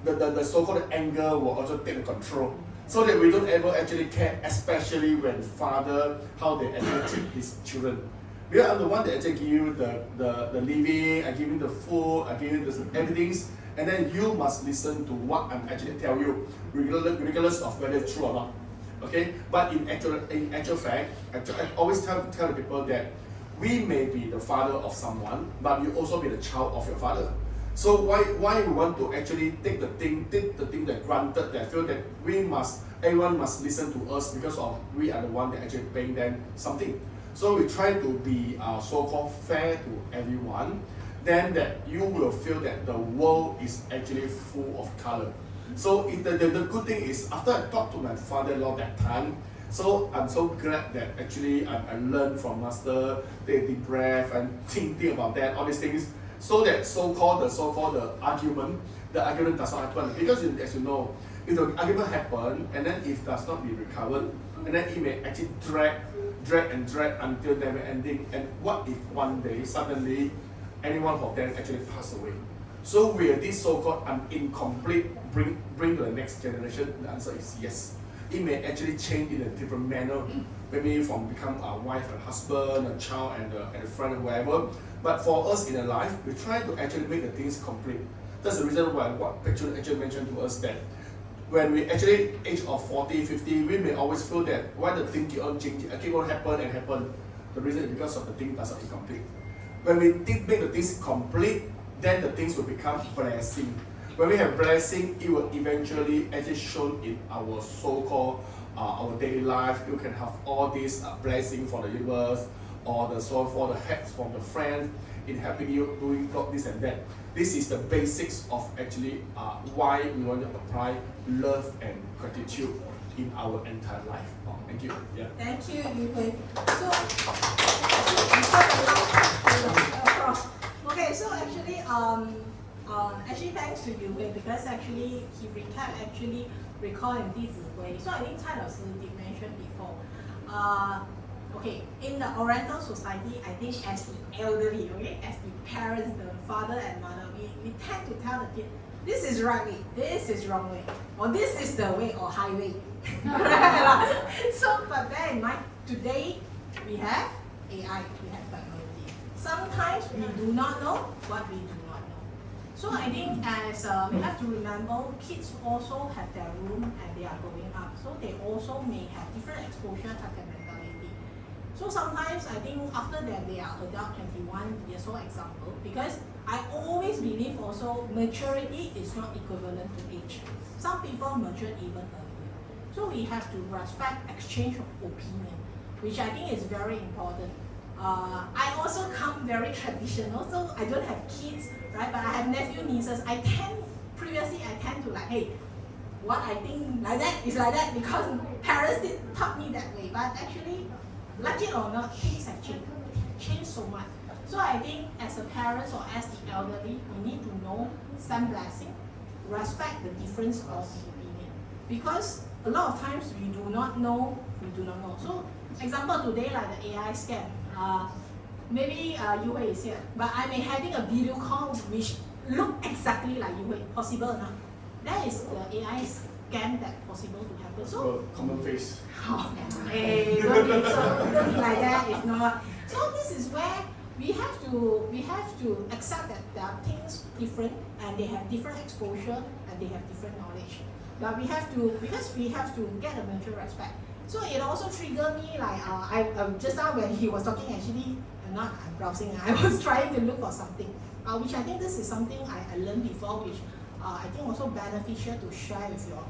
the so-called anger will also take control, so that we don't ever actually care, especially when father how they actually treat his children. Because I'm the one that actually give you the living, I give you the food, I give you everything, and then you must listen to what I'm actually tell you, regardless of whether it's true or not. Okay, but in actual fact, I always tell the people that we may be the father of someone, but you also be the child of your father. So why we want to actually take the thing that granted, that feel that everyone must listen to us because of we are the one that actually paying them something. So we try to be so-called fair to everyone. Then that you will feel that the world is actually full of color. So the good thing is, after I talked to my father-in-law that time, so I'm so glad that actually I learned from master, take a deep breath and think about that, all these things, so that so-called the argument does not happen. Because as you know, if the argument happen and then if does not be recovered, and then it may actually drag until never ending. And what if one day suddenly anyone of them actually pass away? So will this so-called incomplete bring to the next generation? The answer is yes. It may actually change in a different manner, maybe from become a wife and husband, a child and a friend or whatever. But for us in a life, we try to actually make the things complete. That's the reason why what Choon actually mentioned to us, that when we actually age of 40, 50, we may always feel that why the thing keep on changing, keep on happen. The reason is because of the thing that's not incomplete. When we make the things complete, then the things will become blessing. When we have blessing, it will eventually actually shown in our so-called our daily life. You can have all these blessing from the universe, or for the help from the friend in helping you doing this and that. This is the basics of actually why we want to apply love and gratitude in our entire life. Thank you. Yeah. Thank you, Yu Hui. So actually, thanks to Yu Hui, because actually he recalled in this way. So I think Cai Lao did mention before. In the Oriental society, I think as the elderly, as the parents, the father and mother, we tend to tell the kid, this is right way, this is wrong way, or this is the way or highway. So, but bear in mind, today we have AI, we have technology. Sometimes we do not know what we do not know. So I think as we have to remember, kids also have their room and they are growing up. So they also may have different exposure to their mentality. So sometimes I think after that they are adult 21 years old example, because I always believe also maturity is not equivalent to age. Some people mature even earlier. So we have to respect exchange of opinion, which I think is very important. I also come very traditional, so I don't have kids, right? But I have nephew, nieces. Previously I tend to like, hey, what I think like that is like that because parents taught me that way. But actually, like it or not, things have changed so much. So I think as a parent or as the elderly, we need to know some blessing, respect the difference of opinion. Because a lot of times we do not know. So example today, like the AI scam, maybe Yu-Hui is here, but I may having a video call which look exactly like Yu-Hui, possible or not? That is the AI scam that possible to happen. So common face. hey, don't be like that. It's not. So this is where we have to accept that there are things different and they have different exposure and they have different knowledge. But we have to, because we have to get a mutual respect. So it also triggered me like I just now when he was talking, actually I'm browsing, I was trying to look for something, which I think this is something I learned before, which I think also beneficial to share with you all.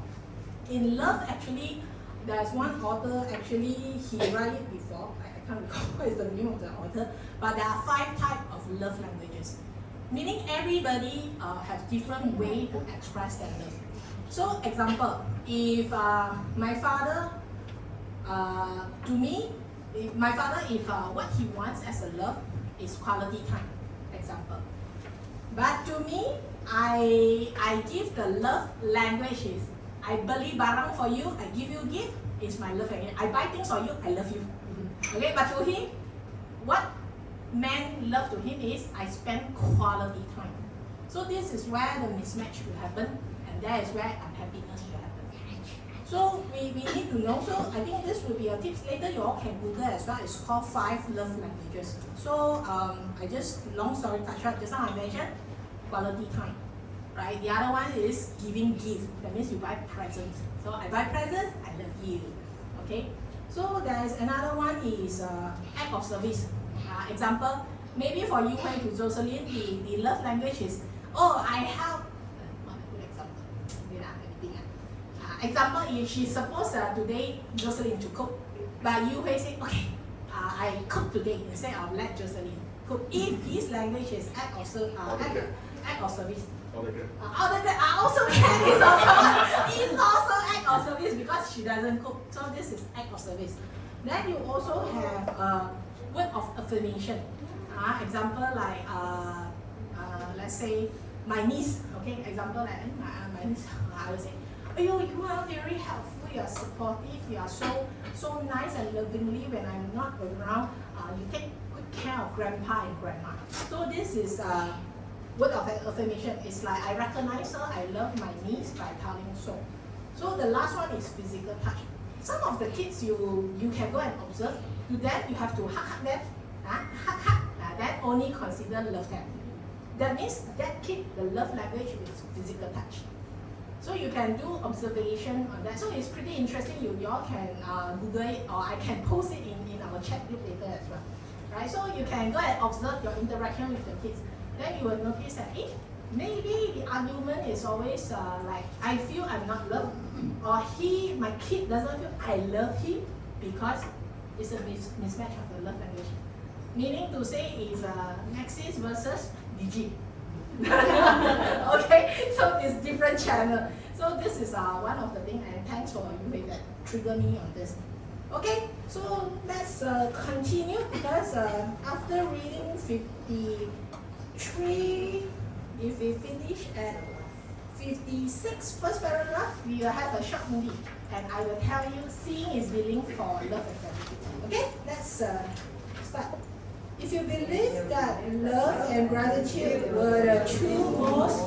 In love, actually, there's one author, actually he wrote it before, I can't recall what is the name of the author, but there are 5 types of love languages, meaning everybody has different way to express their love. So example, if my father, to me, if what he wants as a love is quality time, example. But to me, I give the love language is, I beli barang for you, I give you gift, is my love language. I buy things for you, I love you. Okay, but to him, what man love to him is, I spend quality time. So this is where the mismatch will happen, and that is where unhappiness will happen. So we need to know. So I think this will be a tip. Later you all can Google as well. It's called 5 love languages. So I just, long story short, just now I mentioned quality time, right? The other one is giving gift. That means you buy presents. So I buy presents, I love you. Okay. So there is another one is act of service. Example, maybe for you Hui to Jocelyn, the love language is, oh, I help. Not a good example. Example, if she's supposed today Jocelyn to cook, but you Hui say, okay, I cook today instead of let Jocelyn cook. If his language is act of service. Also can is also act of service because she doesn't cook. So this is act of service. Then you also have word of affirmation. Example like let's say my niece. Okay, example like my niece. I will say, oh, you are very helpful. You are supportive. You are so nice and lovingly when I'm not around. You take good care of grandpa and grandma. So this is word of affirmation. It's like I recognize her, I love my niece by telling so. So the last one is physical touch. Some of the kids you can go and observe. To them you have to hug them, hug. That only consider love them. That means that kid, the love language is physical touch. So you can do observation on that. So it's pretty interesting. You all can Google it, or I can post it in our chat group later as well. Right? So you can go and observe your interaction with the kids. Then you will notice that, maybe the argument is always like, I feel I'm not loved, or my kid doesn't feel I love him, because it's a mismatch of the love language. Meaning to say is Maxis versus DG. Okay, so it's different channel. So this is one of the things, and thanks for you that trigger me on this. Okay, so let's continue, because after reading 53, if we finish at 56, first paragraph, we will have a short movie, and I will tell you seeing is believing for love and gratitude. Okay, let's start. If you believe that love and gratitude were the two most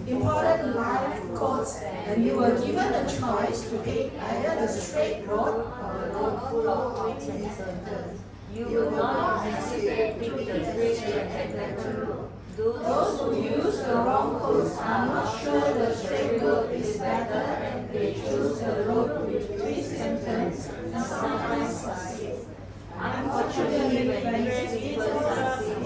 important life goals, and you were given a choice to take either the straight road or a road full of twists and turns, you will not hesitate to take the straight and road. Those who use the wrong course are not sure the straight road is better, and they choose the road with twists and turns and sometimes succeed. Unfortunately, when these people succeed,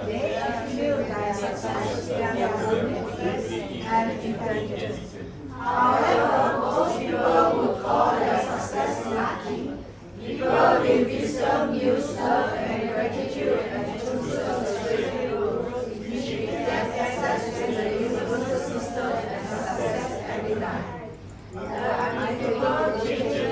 they attribute their success to their abilities and intelligence. However, most people would call their success lucky. People with wisdom use love and gratitude and choose the straight road, which gives them access to the universal system and success every time. The unbelievable changes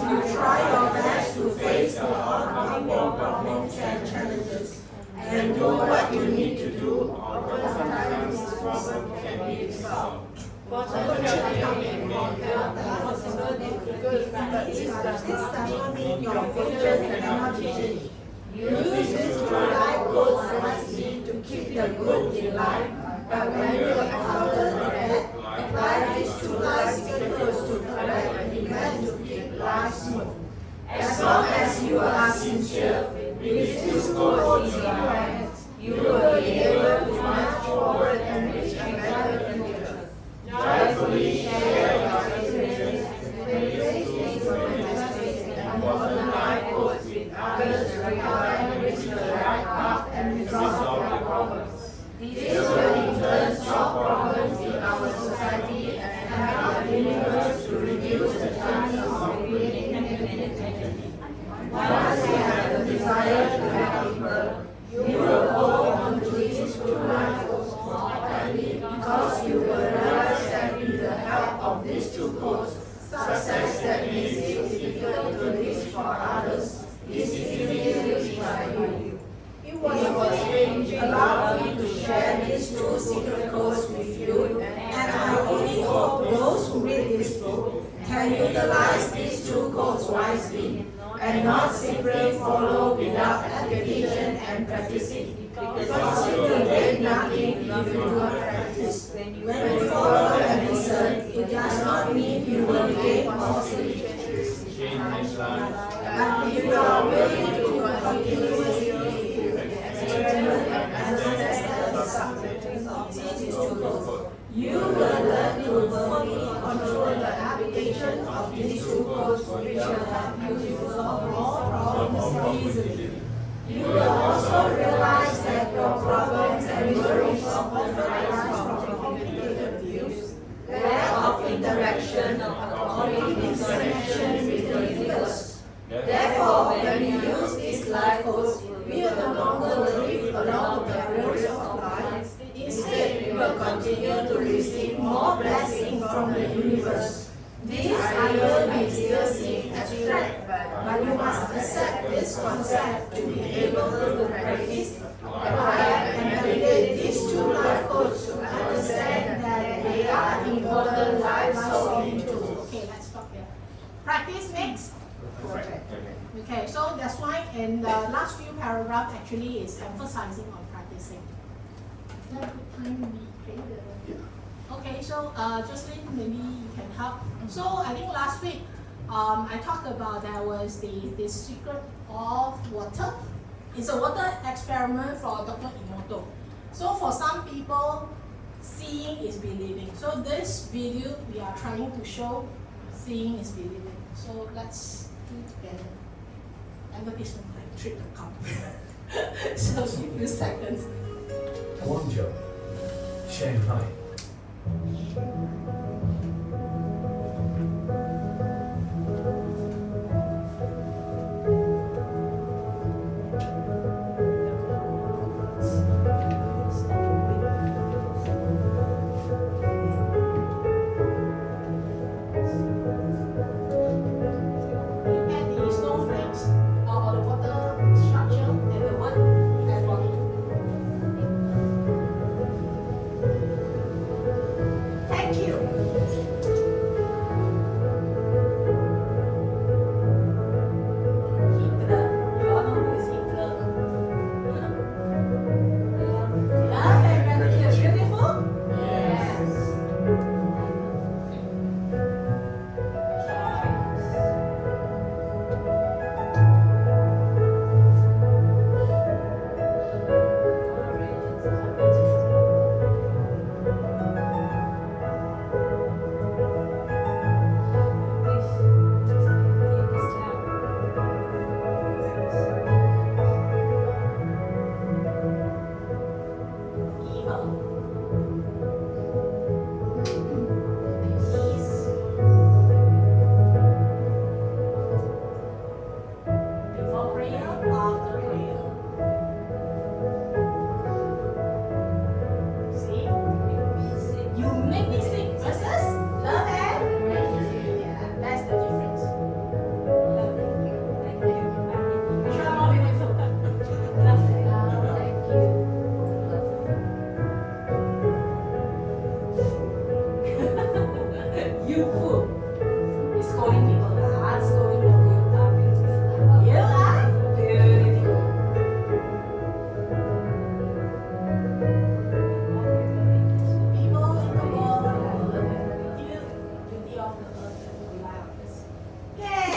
You try your best to face the ongoing problems and challenges and do what you need to do. Oftentimes, problems can be solved. This does not mean your future cannot change. Use these two life goals wisely to keep the good in life, but when you encounter the bad, apply these two life skills to correct and event to keep life smooth. As long as you are sincere, with these goals in your hands, you will be able to march forward and reach a better future. Joyfully share your experiences and modern life goals with others to help them reach the right path and resolve their problems. This will in turn solve problems in our society and help the universe to reduce the chances of creating negativity. Once you have the desire to help people, you will hold on to these two life goals more tightly because you will realize that with the help of these two goals, success that may seem difficult to reach for others is easily reached by you. It was great to allow me to share these two secret codes with you, and I only hope those who read this book can utilize these two codes wisely and not simply follow without application and practicing. Because you will gain nothing if you do not practice. When you follow and listen, it does not mean you will gain positive changes. But if you are willing to continuously experiment and understand the subject of these two codes, you will learn to fully control the application of these two codes, which will help you to solve all problems easily. You will also realize that your problems and worries often arise from complicated views, lack of interaction, or disconnection with the universe. Therefore, when you use these life codes, we will no longer live along the barriers of life. Instead, we will continue to receive more blessings from the universe. This idea may still seem abstract, but you must accept this concept to be able to practice, apply, and validate these two life codes to understand that they are important life solving tools. Okay, let's stop here. Practice next. Okay, so that's why in the last few paragraphs actually is emphasizing on practicing. Is that a good time we play the... Okay, so Jocelyn, maybe you can help. So I think last week I talked about there was the secret of water. It's a water experiment for Dr. Emoto. So for some people, seeing is believing. So this video we are trying to show seeing is believing. So let's do it together. Advertisement like trip to come. So give you seconds. Guangzhou, Shanghai. Look at the snowflakes or the water structure and the word and body. Thank you. versus love and yeah, that's the difference. Which one more beautiful? You fool. It's scolding people. Scolding people. You are beautiful. People in the world have love and beauty of the earth and rely on this. Yay!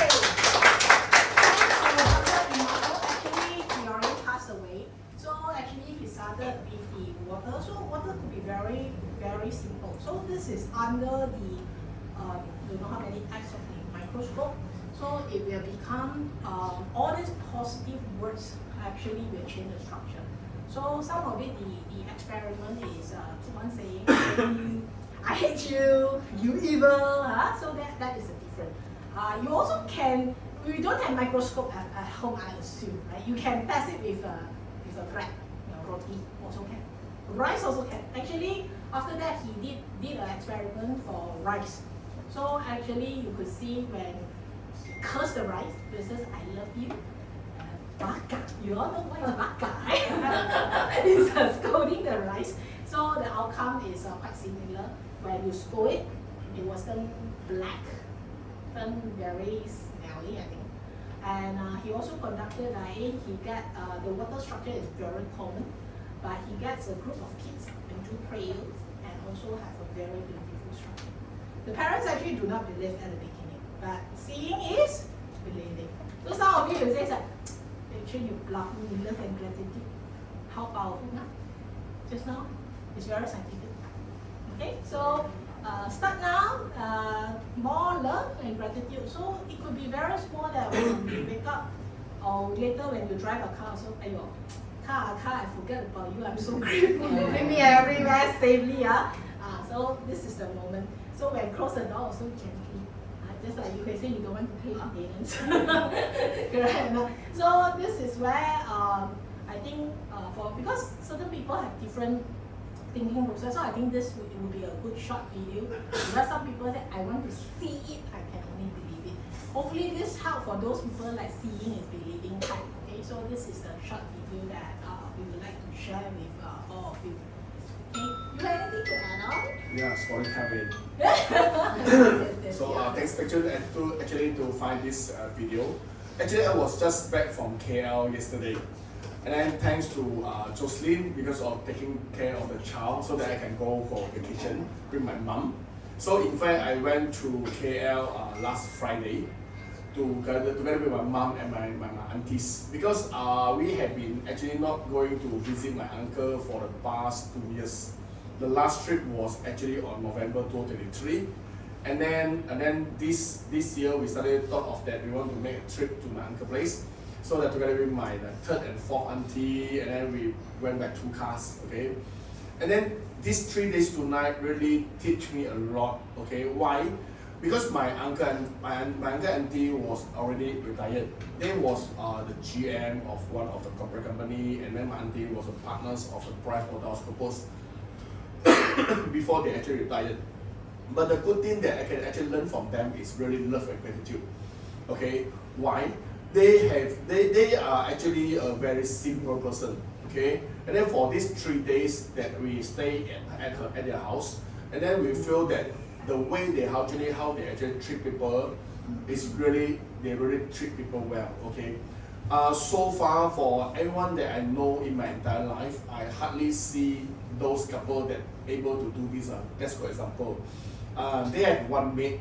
Actually, he already passed away. So actually, he started with the water. So water could be very, very simple. So this is under the, you know how many X of the microscope. So it will become, all these positive words actually will change the structure. So some of it, the experiment is Choon saying, I hate you, you evil, so that is a different. You also can, we don't have microscope at home, I assume, right? You can test it with a bread, roti also can. Rice also can. Actually, after that, he did an experiment for rice. So actually, you could see when he cursed the rice, versus I love you, baka. You all know what is baka, right? It's scolding the rice. So the outcome is quite similar. When you scold it, it was turn black, turn very smelly, I think. And he also conducted, he got, the water structure is very common, but he gets a group of kids and do prayers and also have a very beautiful structure. The parents actually do not believe at the beginning, but seeing is believing. So some of you will say that, actually you bluff me in love and gratitude. How powerful, huh? Just now, it's very scientific. Okay, so start now, more love and gratitude. So it could be very small that when you wake up, or later when you drive a car, so ayo, car, I forget about you. I'm so grateful. You bring me everywhere safely. So this is the moment. So when close the door, also gently. Just like you can say you don't want to pay maintenance. Correct. So this is where I think because certain people have different thinking process, so I think this would be a good short video. Because some people say I want to see it, I can only believe it. Hopefully this help for those people like seeing is believing type. Okay, so this is a short video that we would like to share with all of you. Okay, you have anything to add on? Yeah, story time. Yes, So thanks actually to find this video. Actually, I was just back from KL yesterday, and then thanks to Jocelyn because of taking care of the child, so that I can go for vacation with my mom. So in fact, I went to KL last Friday together with my mom and my aunties, because we have been actually not going to visit my uncle for the past 2 years. The last trip was actually on November 2023, and then this year we thought of that we want to make a trip to my uncle's place, so that together with my third and fourth auntie, and then we went by 2 cars, okay. And then these 3 days 2 nights really teach me a lot, okay. Why? Because my uncle and auntie was already retired. They was the GM of one of the corporate company, and then my auntie was a partners of the PricewaterhouseCoopers before they actually retired. But the good thing that I can actually learn from them is really love and gratitude. Okay, why? They are actually a very simple person. Okay, and then for these 3 days that we stay at their house, and then we feel that the way how they actually treat people is really, they really treat people well. Okay, so far for everyone that I know in my entire life, I hardly see those couple that able to do this. Let's for example, they have one maid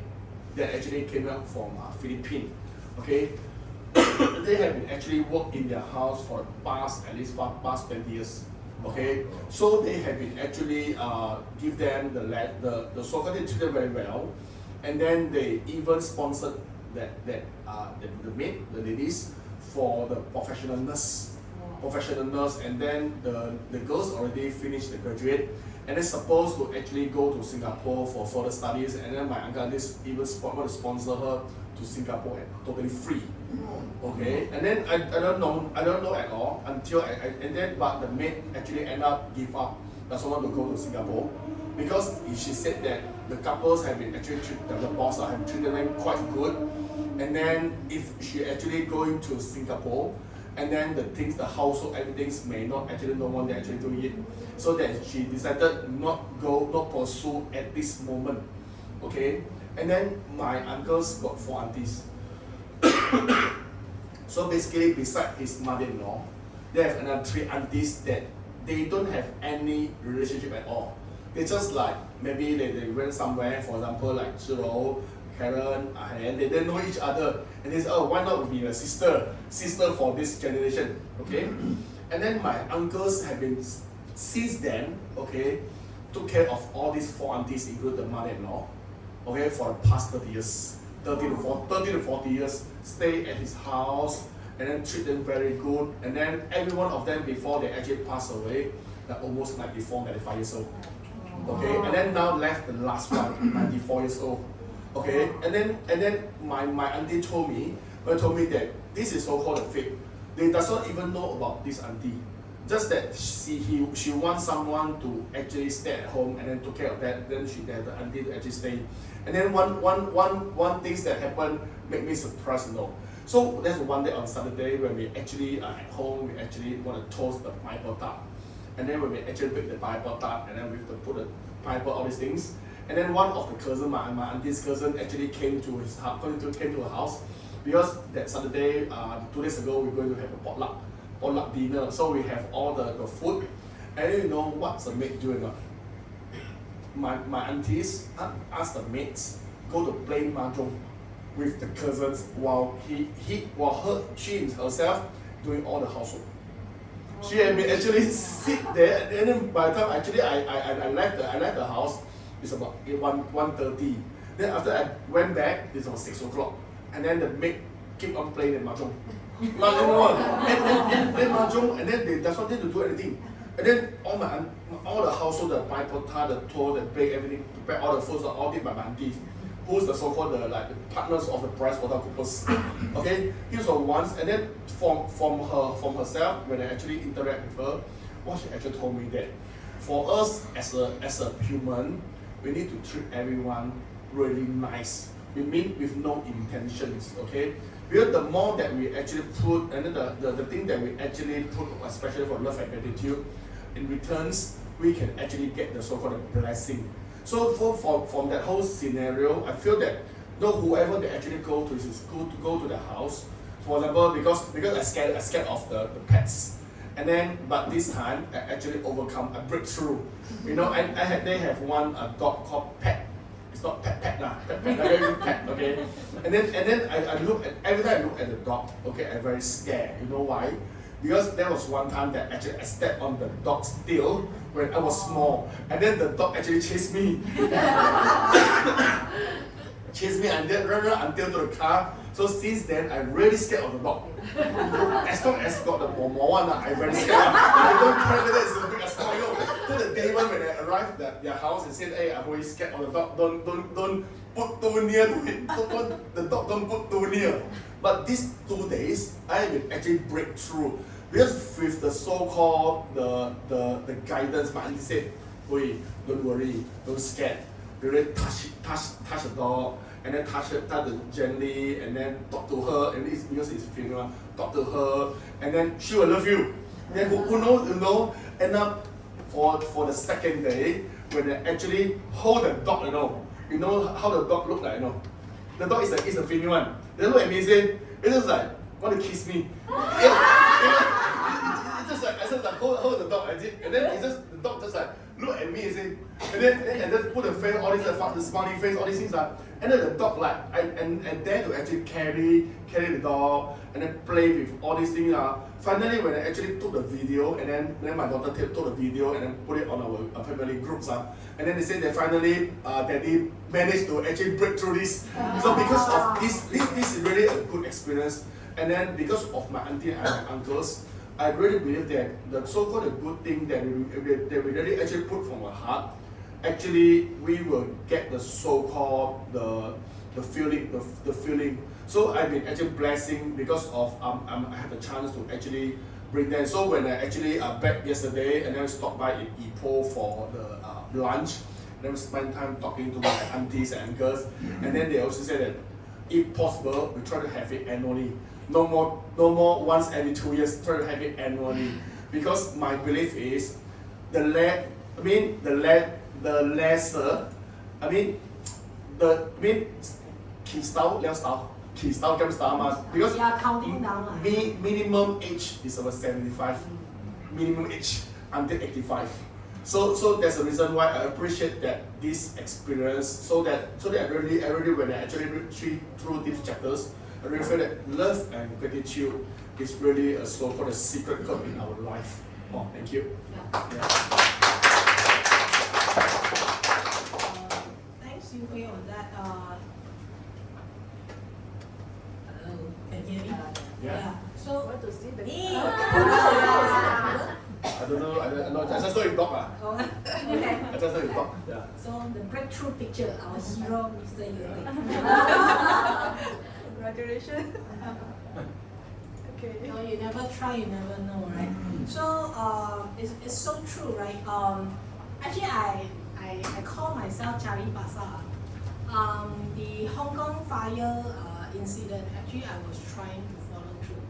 that actually came out from Philippines. Okay, they have been actually worked in their house for at least past 20 years. Okay, so they have been actually give them the so-called, they treat them very well, and then they even sponsored the maid, the ladies, for the professional nurse, and then the girls already finished the graduate, and they're supposed to actually go to Singapore for further studies, and then my uncle even want to sponsor her to Singapore totally free. Okay, and then I don't know at all until but the maid actually end up give up, doesn't want to go to Singapore, because she said that the couples have been actually the boss have treated them quite good. And then if she actually going to Singapore, and then the things, the household, everything may not actually no one they actually doing it. So that she decided not pursue at this moment. Okay? And then my uncles got 4 aunties. So basically beside his mother-in-law, they have another 3 aunties that they don't have any relationship at all. They just like, maybe they went somewhere, for example like Zhiro, Karen, and they didn't know each other. And they said, oh, why not be a sister for this generation, okay? And then my uncles have been, since then, okay, took care of all these 4 aunties, including the mother-in-law, okay, for the past 30 years, 30 to 40 years, stay at his house, and then treat them very good. And then every one of them, before they actually pass away, they're almost 94, 95 years old. Okay, and then now left the last one, 94 years old. Okay, and then my auntie told me that this is so-called a fake. They does not even know about this auntie. Just that she wants someone to actually stay at home and then take care of that. Then she had the auntie to actually stay. And then one things that happened make me surprised, So that's one day on Saturday when we actually are at home. We actually want to toast the pineapple tart. And then when we actually bake the pineapple tart, and then we have to put the pineapple, all these things. And then one of the cousin, my auntie's cousin, actually came to his house, came to her house, because that Saturday, 2 days ago, we're going to have a potluck dinner. So we have all the food. And you know what's the maid doing? My aunties asked the maids go to play mahjong with the cousins while she herself doing all the housework. She had been actually sit there, and then by the time actually I left the house, it's about 1:30. Then after I went back, it's about 6 o'clock. And then the maid keep on playing the mahjong. And mahjong, and then they does not need to do anything. And then all the household, the pineapple tart, the toast, the bake, everything, prepare all the foods, all did by my aunties, who's the so-called the partners of the prize water cookers. Okay, here's for once, and then from herself, when I actually interact with her, what she actually told me that for us as a human, we need to treat everyone really nice. We mean with no intentions, okay? Because the more that we actually put, and then the thing that we actually put, especially for love and gratitude, in returns, we can actually get the so-called blessing. So from that whole scenario, I feel that whoever they actually go to the house, for example, because I scared of the pets, and then but this time I actually overcome a breakthrough. They have one dog called Pet. It's not pet, pet, okay. And then I look at every time I look at the dog, okay, I'm very scared. You know why? Because there was one time that actually I stepped on the dog's tail when I was small, and then the dog actually chased me. Chased me and then run until to the car. So since then, I'm really scared of the dog. As long as got the more one, I'm very scared. I don't care whether it's a big or small. So the day when I arrived at their house and said, hey, I'm always scared of the dog. Don't put too near to it. The dog don't put too near. But these 2 days, I will actually break through. Because with the so-called the guidance, my auntie said, wait, don't worry, don't scare. You really touch the dog, and then touch it gently, and then talk to her, and it's because it's female, talk to her, and then she will love you. Then who knows, end up for the second day, when they actually hold the dog, you know how the dog look like, The dog is a female one. They look at me and say, it's just like, want to kiss me. It's just like hold the dog, and then the dog just like look at me and say, and then put the face, all this the smiling face, all these things and then the dog and dare to actually carry the dog and then play with all these things. Finally, when I actually took the video, and then my daughter took the video and then put it on our family groups, and then they said that finally Daddy managed to actually break through this. So because of this is really a good experience. And then because of my auntie and my uncles, I really believe that the so-called good thing that we really actually put from our heart, actually we will get the so-called the feeling. So I've been actually blessing because of I have the chance to actually bring them. So when I actually back yesterday and then stopped by in Ipoh for the lunch, then spend time talking to my aunties and uncles, and then they also say that if possible, we try to have it annually. No more once every 2 years. Try to have it annually, because my belief is the lesser, key style, because You are counting down. minimum age is about 75, minimum age until 85. So that's the reason why I appreciate that this experience. So that every when I actually read through these chapters, I really feel that love and gratitude is really a so-called a secret code in our life. Oh, thank you. Yeah. Thanks, Yu-Hui, on that. Hello, can you hear me? Yeah. So, Want to see the I don't know. I just saw you talk. Oh, okay. I just saw you talk. Yeah. So the breakthrough picture, our hero, Mr. Yu-Hui. Congratulations. Okay. No, you never try, you never know, right? So it's so true, right? Actually, I call myself Chari Pasar. The Hong Kong fire incident, actually, I was trying to follow through.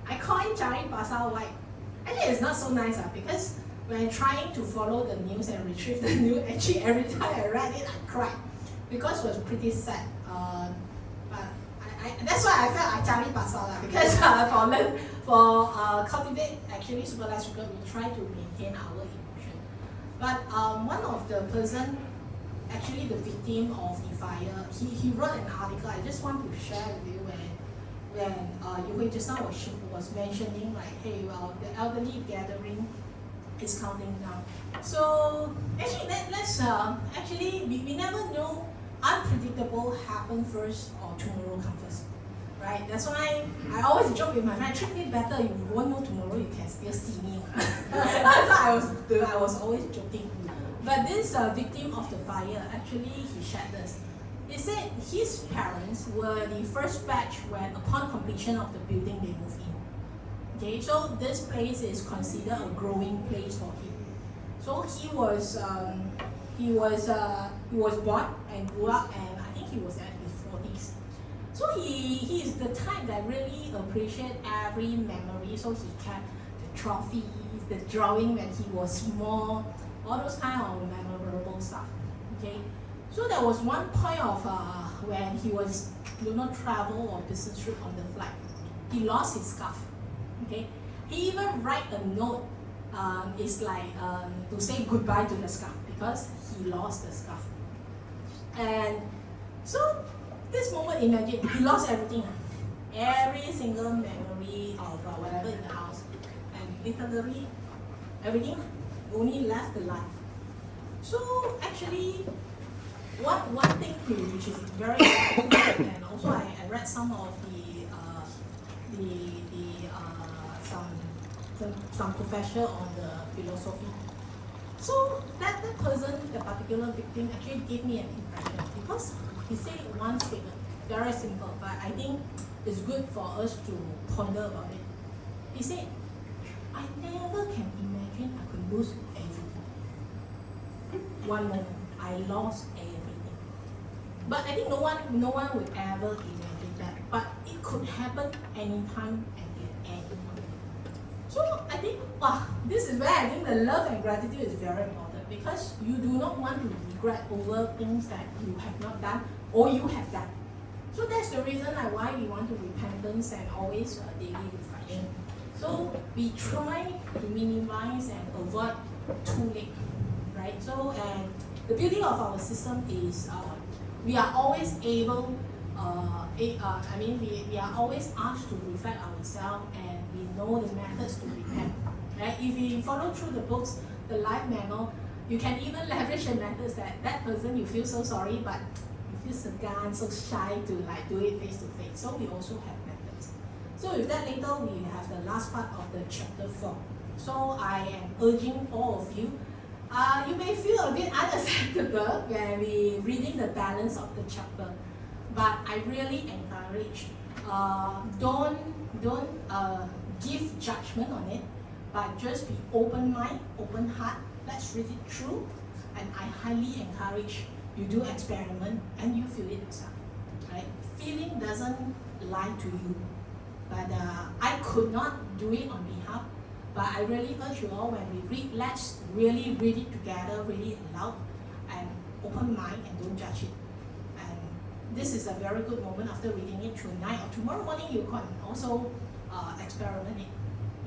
I call it Chari Pasar. Why? Actually, it's not so nice because when I'm trying to follow the news and retrieve the news, actually every time I read it, I cried because it was pretty sad. But that's why I felt I Chari Pasar because for cultivate actually superlight sugar, we try to maintain our emotion. But one of the person, actually the victim of the fire, he wrote an article. I just want to share with you when Yu-Hui just now was mentioning like, hey, well, the elderly gathering is counting down. So actually, let's actually we never know. Unpredictable happen first or tomorrow come first, right? That's why I always joke with my friend, treat me better, you won't know tomorrow, you can still see me. That's why I was always joking. But this victim of the fire, actually he shared this. He said his parents were the first batch when upon completion of the building they moved in. Okay, so this place is considered a growing place for him. So he was born and grew up, and I think he was at his 40s. So he is the type that really appreciate every memory. So he kept the trophies, the drawing when he was small, all those kind of memorable stuff. Okay, so there was one point of when he was travel or business trip on the flight, he lost his scarf. Okay, he even write a note. It's like to say goodbye to the scarf because he lost the scarf. And so this moment, imagine he lost everything, every single memory of whatever in the house, and literally everything, only left the life. So actually, one thing which is very important, and also I read some of some professor on the philosophy. So that person, the particular victim, actually gave me an impression because he said one statement, very simple, but I think it's good for us to ponder about it. He said, I never can imagine I could lose everything. One moment, I lost everything. But I think no one would ever imagine that. But it could happen anytime and at any moment. So I think, this is where I think the love and gratitude is very important because you do not want to regret over things that you have not done or you have done. So that's the reason why we want to repentance and always daily reflection. So we try to minimize and avoid too late, right? So and the beauty of our system is we are always able. We are always asked to reflect ourselves, and we know the methods to repent. Right? If we follow through the books, the life manual, you can even leverage the methods that person you feel so sorry, but you feel segan, so shy to do it face to face. So we also have methods. So with that, later we have the last part of the chapter 4. So I am urging all of you. You may feel a bit unacceptable when we reading the balance of the chapter, but I really encourage. Don't give judgment on it, but just be open mind, open heart. Let's read it through. and I highly encourage you do experiment and you feel it yourself, right? Feeling doesn't lie to you, but I could not do it on behalf, but I really urge you all, when we read, let's really read it together, read it loud, and open mind and don't judge it. And this is a very good moment after reading it tonight or tomorrow morning, you can also experiment it.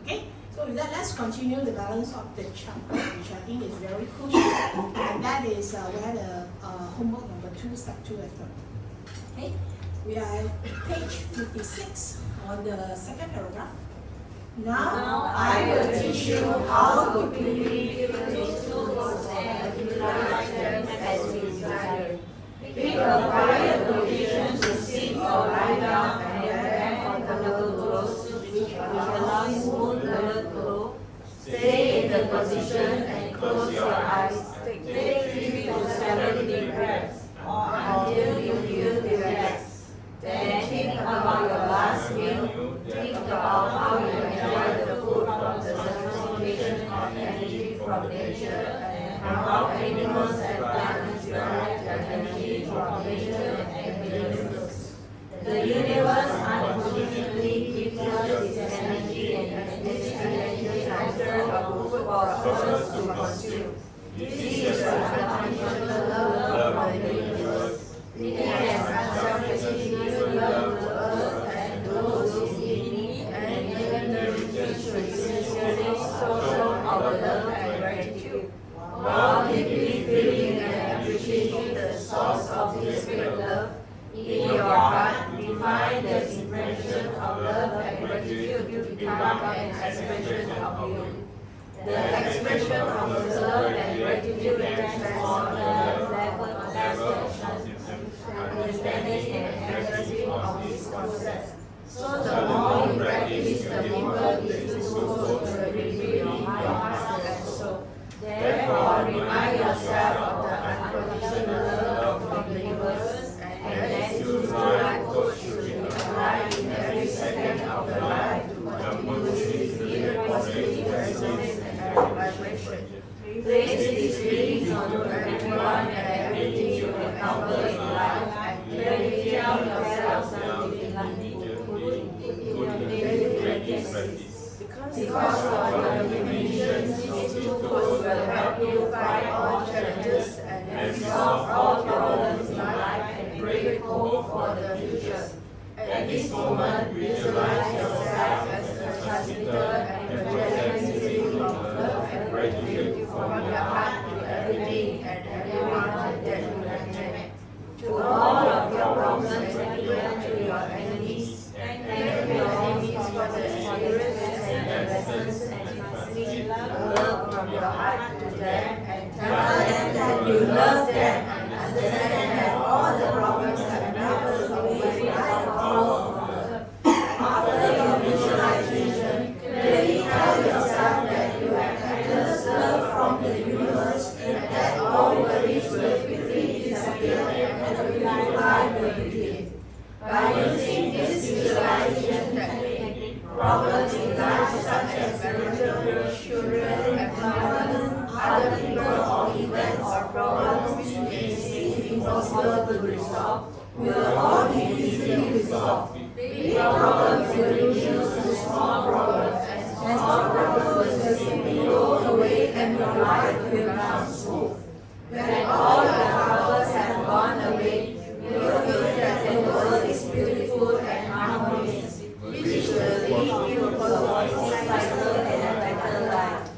Okay? So with that, let's continue the balance of the chapter, which I think is very crucial, and that is where the homework number 2, step 2 as well. Okay? We are at page 56 on the second paragraph. Now I will teach you how to believe these two words and utilize them as we desire. Pick a quiet location to sit or lie down and then on the little clothes which allow smooth the flow. Stay in the position and close your eyes. Take 3 to 7 deep breaths until you feel relaxed. Then think about your last meal. Think about how you enjoy the food from the certification of energy from nature, and how animals and plants derive their energy from nature and minerals. The universe unfortunately gives us this energy and this energy transfer of food for us to consume. This is the unconditional love from the universe. It has unselfishly given love to us and those who need, and even the rich should sincerely show our love and gratitude, while deeply feeling and appreciating the source of this great love. In your heart, define the impression of love and gratitude to become an expression of you. The expression of love and gratitude transforms the level of perception, understanding and empathy of this process. So the more you practice, the deeper these two words will reveal in your heart and soul. Therefore, remind yourself of the unconditional love from the universe, and let this life coach you to apply in every second of your life to continuously feel positive resonance and vibration. Place these feelings onto everyone and everything you encounter in life, and clearly tell yourself something good daily practice. Because of your illuminations, these two words will help you fight all challenges and resolve all problems in life and create hope for the future. At this moment, visualize yourself as a transmitter and projecting feeling of love and gratitude from your heart to everything and everyone that you have met. To all of your problems and even to your enemies, thank your enemies for the experience and the lessons, and speak love from your heart to them, and tell them that you love them, and understand that all the problems have melted away by the power of love. After your visualization, clearly tell yourself that you have endless love from the universe, and that all worries will quickly disappear and a new life will begin. By using this visualization technique, problems in life such as marriage, children, employment, other people, or events or problems you may seem impossible to resolve will all be easily resolved. Big problems will reduce to small problems, and small problems will simply go away and your life will become smooth. When all the troubles have gone away, you will feel that the world is beautiful and harmonious, which will lead you to a cycle and a better life.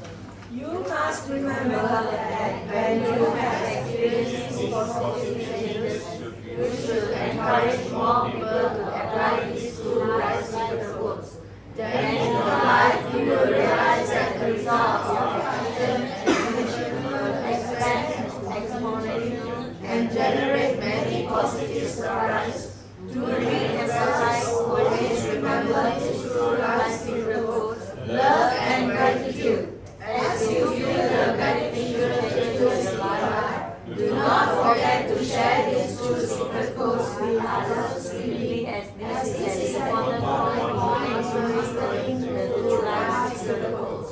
You must remember that when you have experienced these positive changes, you should encourage more people to apply these two life principles. Then in your life, you will realize that the results of your action and intention will expand exponentially and generate many positive surprises. During exercise, always remember these two life principles, love and gratitude. As you feel the beneficial changes in your life, do not forget to share these two secret codes with others, as this is an important point in mastering the two life secret codes.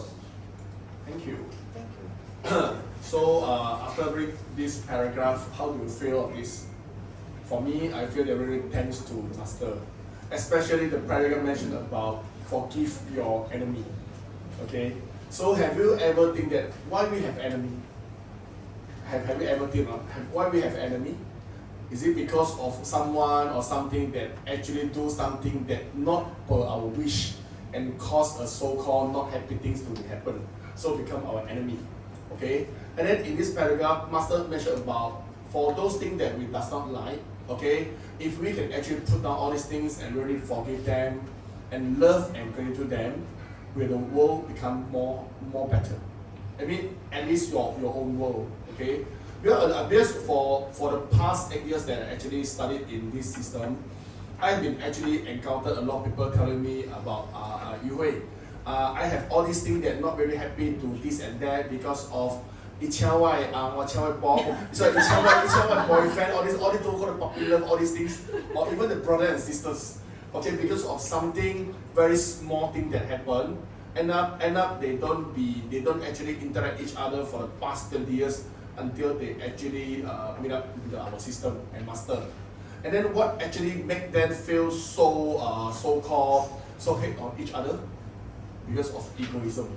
Thank you. So after paragraph, how do you feel of this? For me, I feel that really thanks to Master, especially the paragraph mentioned about forgive your enemy. Okay, so have you ever think that why we have enemy? Have you ever think of why we have enemy? Is it because of someone or something that actually do something that not per our wish and cause a so-called not happy things to happen, so become our enemy? Okay, and then in this paragraph, Master mentioned about for those things that we does not like. Okay, if we can actually put down all these things and really forgive them and love and gratitude them, will the world become more better. I mean, at least your own world. Okay, because for the past 8 years that I actually studied in this system, I've been actually encountered a lot of people telling me about Yu-Hui. I have all these things that not very happy to this and that because of 以前我boyfriend, all these so-called popular, all these things, or even the brother and sisters, okay, because of something very small thing that happened, end up they don't actually interact each other for the past 20 years until they actually meet up with our system and Master, and then what actually make them feel so hate on each other because of egoism.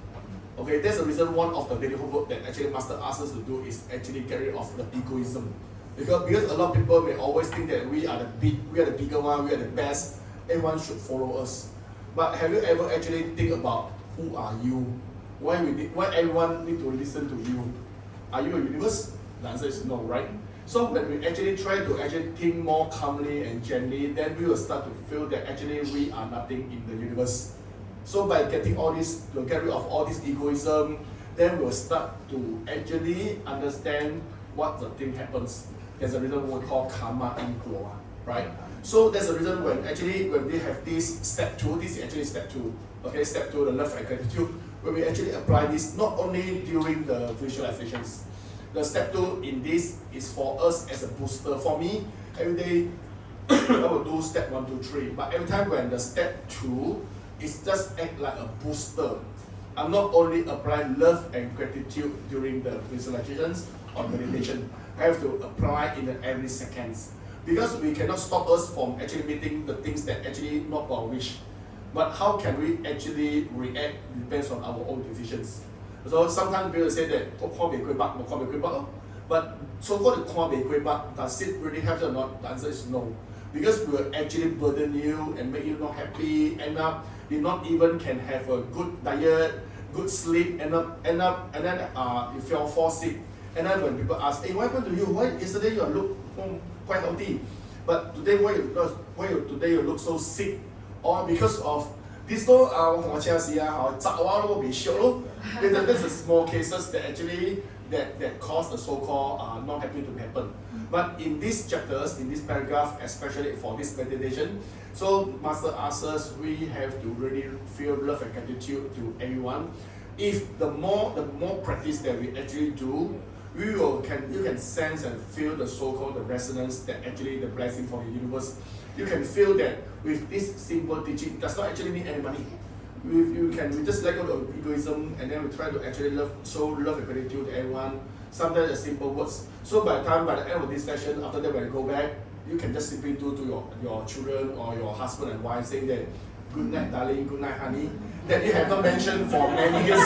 Okay, that's the reason one of the daily homework that actually Master asks us to do is actually get rid of the egoism. Because a lot of people may always think that we are the bigger one, we are the best, everyone should follow us. But have you ever actually think about who are you? Why everyone need to listen to you? Are you a universe? The answer is no, right? So when we actually try to actually think more calmly and gently, then we will start to feel that actually we are nothing in the universe. So by getting all this, to get rid of all this egoism, then we'll start to actually understand what the thing happens. There's a reason we call karma inflow, right? So there's a reason when we have this step 2, this is actually step 2. Okay, step 2, the love and gratitude, when we actually apply this not only during the visualizations. The step 2 in this is for us as a booster. For me, every day I will do step 1, 2, 3. But every time when the step 2, it's just act like a booster. I'm not only applying love and gratitude during the visualizations or meditation. I have to apply in every seconds. Because we cannot stop us from actually meeting the things that actually not our wish. But how can we actually react depends on our own decisions. So sometimes people say that but so-called does it really help or not? The answer is no. Because we will actually burden you and make you not happy, end up you not even can have a good diet, good sleep, end up and then you fall sick. And then when people ask, hey, what happened to you? Why yesterday you look quite healthy, but today why you look so sick? Or because of this that's the small cases that actually that cause the so-called not happy to happen. But in these chapters, in this paragraph, especially for this meditation, so Master asks us, we have to really feel love and gratitude to everyone. If the more practice that we actually do, you can sense and feel the so-called the resonance that actually the blessing from the universe. You can feel that with this simple teaching, does not actually need any money. We just let go of egoism and then we try to actually show love and gratitude to everyone. Sometimes the simple words. So by the end of this session, after that when you go back, you can just simply do to your children or your husband and wife saying that, good night darling, good night honey, that you have not mentioned for many years.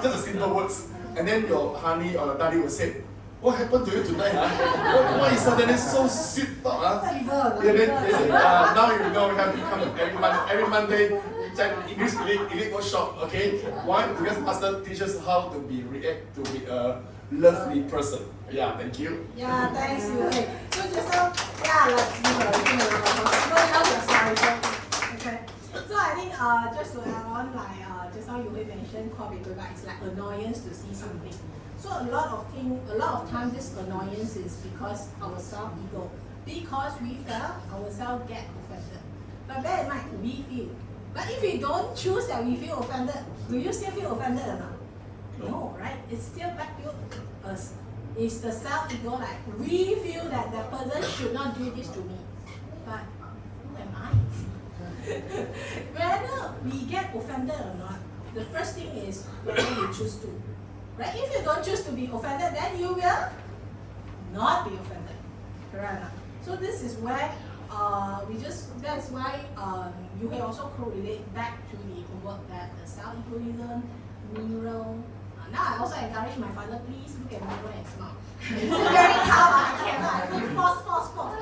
Just the simple words. And then your honey or your daddy will say, what happened to you tonight? Why is suddenly so sweet? Now you know we have to come every Monday. English elite workshop, okay? Why? Because Master teaches how to react to be a lovely person. Yeah, thank you. Yeah, thanks you. So just now, let's help yourself. Okay. So I think just to add on, like just now you mentioned, it's like annoyance to see something. So a lot of times this annoyance is because our self-ego, because we felt ourselves get offended. But bear in mind, we feel. But if we don't choose that we feel offended, do you still feel offended or not? No, right? It's still back to us. It's the self-ego, like we feel that the person should not do this to me. But who am I? Whether we get offended or not, the first thing is whether you choose to. Right? If you don't choose to be offended, then you will not be offended. Correct? So this is where that's why you can also correlate back to the homework that the self-egoism, mirror. Now I also encourage my father, please look at mirror and smile. It's very tough, I cannot. Force.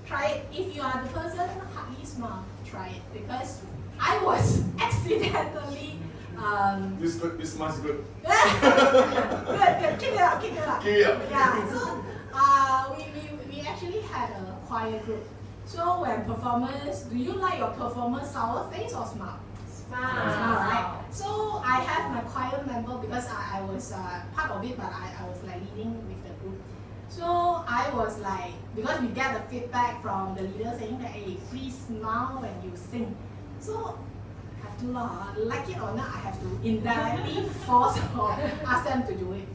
Try it. If you are the person, hardly smile, try it. Because I was accidentally This good, this smile's good. good. Keep it up. Keep it up. Yeah. So we actually had a choir group. So when performers, do you like your performer sour face or smile? Smile, right? So I have my choir member because I was part of it, but I was like leading with the group. So I was like, because we get the feedback from the leader saying that, hey, please smile when you sing. So I have to, like it or not, I have to indirectly force or ask them to do it.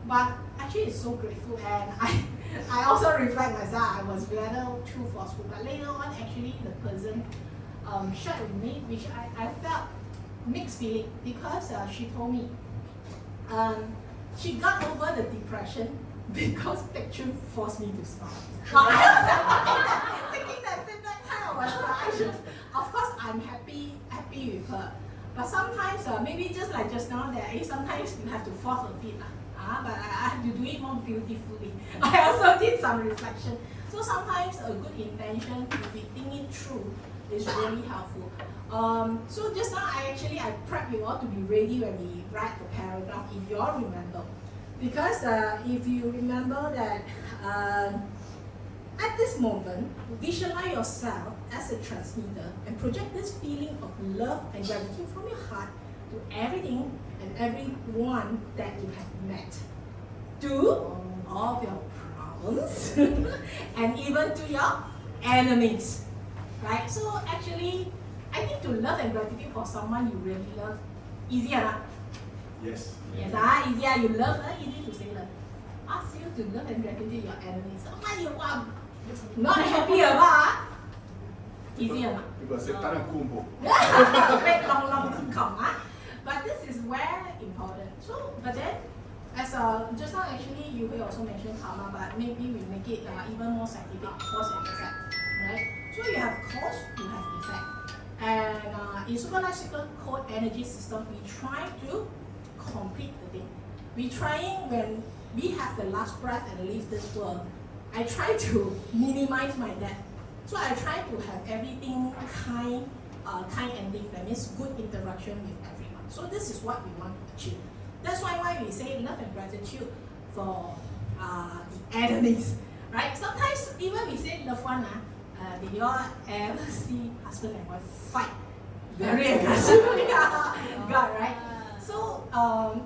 But actually it's so grateful, and I also reflect myself, I was rather too forceful. But later on, actually the person shared with me, which I felt mixed feeling, because she told me she got over the depression because Choon forced me to smile. I was thinking that feedback time was of course I'm happy with her. But sometimes maybe just like just now that sometimes you have to force a bit. But I have to do it more beautifully. I also did some reflection. So sometimes a good intention, if we think it through, is really helpful. So just now I prepped you all to be ready when we write the paragraph, if you all remember. Because if you remember that at this moment, visualize yourself as a transmitter and project this feeling of love and gratitude from your heart to everything and everyone that you have met, to all of your problems, and even to your enemies, right? So actually, I think to love and gratitude for someone you really love, easy or not? Yes. Yes, easier. You love her, easy to say love. Ask you to love and gratitude your enemies. Someone you are not happy about, easy or not? People say tanah kumpo. Wait, long come, But this is where important. So, but then, as just now actually you will also mention karma, but maybe we make it even more scientific, cause and effect, right? So you have cause, you have effect, and in superlogical code energy system, we try to complete the thing. We trying when we have the last breath and leave this world. I try to minimize my death. So I try to have everything kind ending. That means good interaction with everyone. So this is what we want to achieve. That's why we say love and gratitude for the enemies, right? Sometimes even we say loved one, did you all ever see husband and wife fight very aggressively? God, right? So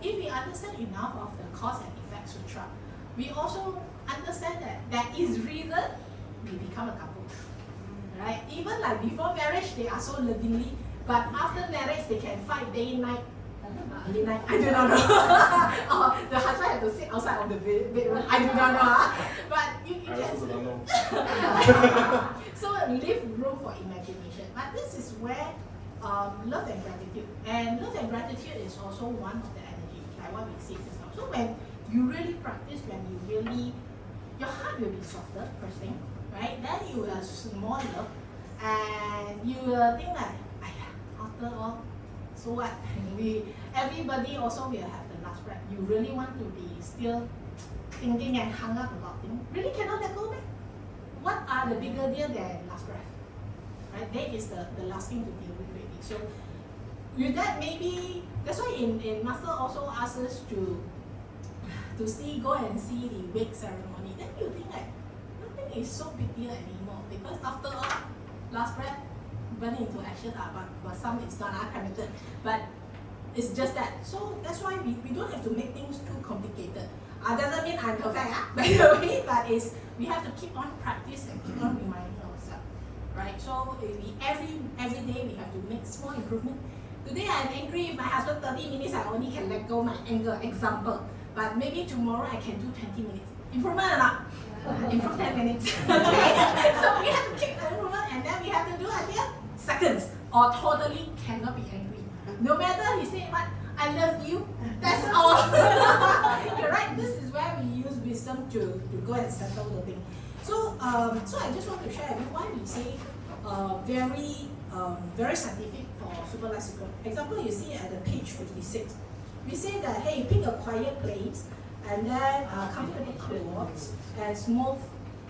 if we understand enough of the cause and effect sutra, we also understand that there is reason we become a couple, right? Even like before marriage, they are so lovingly, but after marriage, they can fight day and night. I do not know. The husband had to sit outside of the bedroom. I do not know. But you I can. also don't know. So leave room for imagination. But this is where love and gratitude. And love and gratitude is also one of the energy, like what we see just now. So when you really practice, when you really, your heart will be softer, first thing, right? Then you will more love, and you will think like, after all, so what? Everybody also will have the last breath. You really want to be still thinking and hung up about things. Really cannot let go, man. What are the bigger deal than last breath? Right? That is the last thing to deal with really. So with that, maybe that's why in Master also asks us to see, go and see the wake ceremony. Then you think like nothing is so big deal anymore, because after all, last breath burning into action, but some is not committed. But it's just that. So that's why we don't have to make things too complicated. Doesn't mean I'm perfect, by the way, but we have to keep on practice and keep on reminding ourselves, right? So every day we have to make small improvement. Today I'm angry with my husband 30 minutes, I only can let go my anger, example. But maybe tomorrow I can do 20 minutes. Improvement or not? Improve 10 minutes. Okay? So we have to keep the improvement, and then we have to do until seconds, or totally cannot be angry. No matter he say what, I love you, that's all. You're right, this is where we use wisdom. system to go and settle the thing. So, so I just want to share with you why we say very scientific for super light cycle. Example, you see at the page 56. We say that, hey, pick a quiet place and then comfortable clothes and smooth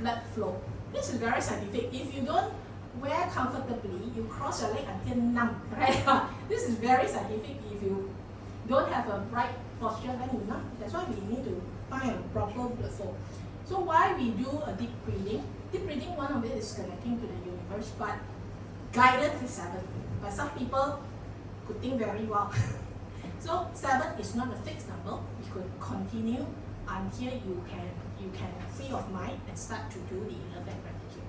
blood flow. This is very scientific. If you don't wear comfortably, you cross your leg until numb, right? This is very scientific. If you don't have a right posture, then you numb. That's why we need to find a proper blood flow. So why we do a deep breathing? Deep breathing, one of it is connecting to the universe, but guidance is 7. But some people could think very well. So 7 is not a fixed number. We could continue until you can free of mind and start to do the love and gratitude.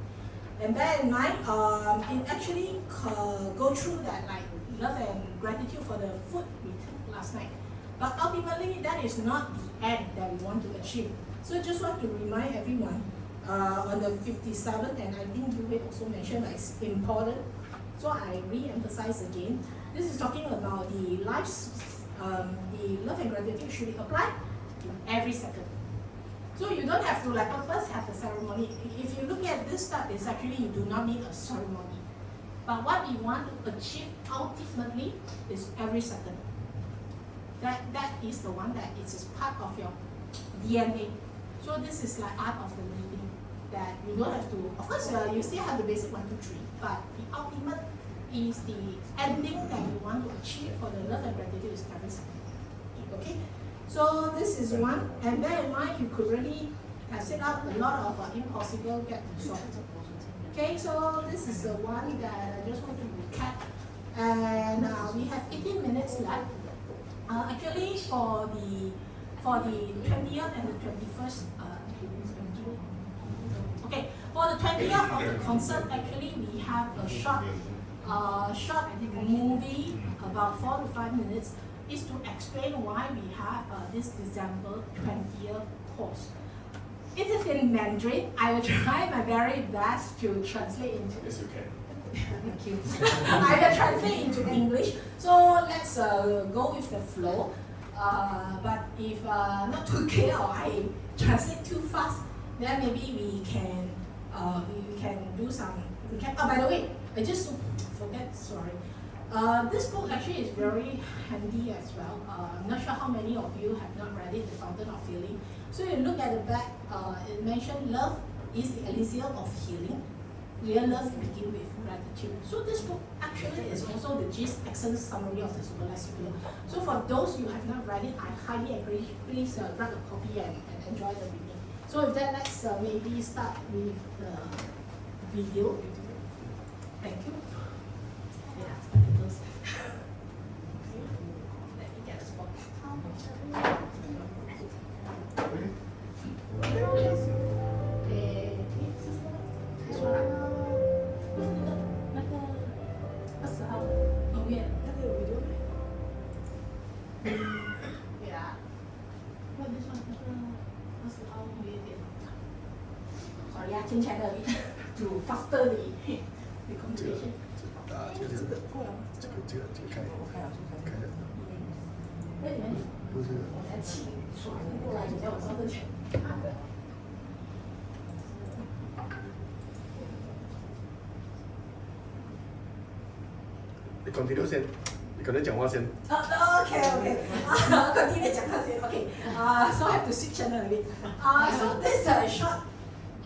And bear in mind, it actually go through that like love and gratitude for the food we took last night. But ultimately, that is not the end that we want to achieve. So I just want to remind everyone on the 57th, and I think you will also mention that it's important. So I re-emphasize again. This is talking about the the love and gratitude should be applied every second. So you don't have to like first have a ceremony. If you look at this stuff, it's actually you do not need a ceremony. But what we want to achieve ultimately is every second. That is the one that is part of your DNA. So this is like art of the living. That you don't have to. Of course, you still have the basic 1, 2, 3. But the ultimate is the ending that you want to achieve for the love and gratitude is every second. Okay. So this is one, and bear in mind you could really have set up a lot of impossible get resolved. Okay, so this is the one that I just want to recap, and we have 18 minutes left. Actually, for the 20th and the 21st, okay, for the 20th of the concert, actually we have a short movie about 4 to 5 minutes. Is to explain why we have this December 20th course. It is in Mandarin. I will try my very best to translate into. Yes, you can. Thank you. I will translate into English. So let's go with the flow. But if not too clear or I translate too fast, then maybe we can do some recap. Oh, by the way, I just forget. Sorry. This book actually is very handy as well. I'm not sure how many of you have not read it, The Fountain of Healing. So you look at the back, it mentioned love is the Elysium of healing. Real love begins with gratitude. So this book actually is also the gist, excellent summary of the Super Light Cycle. So for those who have not read it, I highly encourage you, please grab a copy and enjoy the reading. So with that, let's maybe start with the video. Thank you. Let me get a spot. Sorry, I changed channel a bit to faster the communication. 这个开的，为什么不是。我才气爽过来，你叫我上这去？ 你 continue 先，你可能讲话先。Okay. Continue 讲话先。Okay. So I have to switch channel a bit. So this short.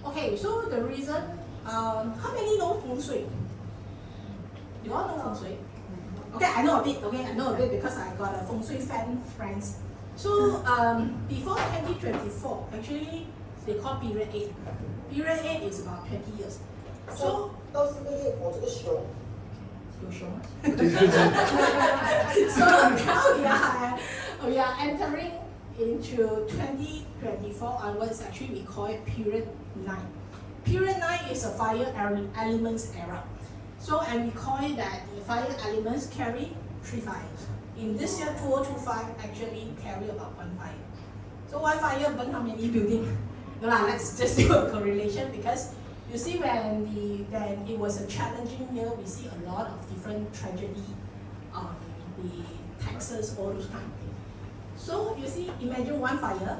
Okay. So the reason. How many know feng shui? You all know feng shui? Okay, I know a bit. Okay, I know a bit because I got a feng shui fan friends. So before 2024, actually they call period 8. Period 8 is about 20 years. So 都是那些我这个熊。 So now we are entering into 2024 onwards. Actually, we call it period 9. Period 9 is a fire elements era. So, and we call it that the fire elements carry 3 fires. In this year, 2025 actually carry about 1 fire. So 1 fire burn how many buildings? No, let's just do a correlation because you see when it was a challenging year, we see a lot of different tragedy, the taxes, all those kind of things. So you see, imagine 1 fire,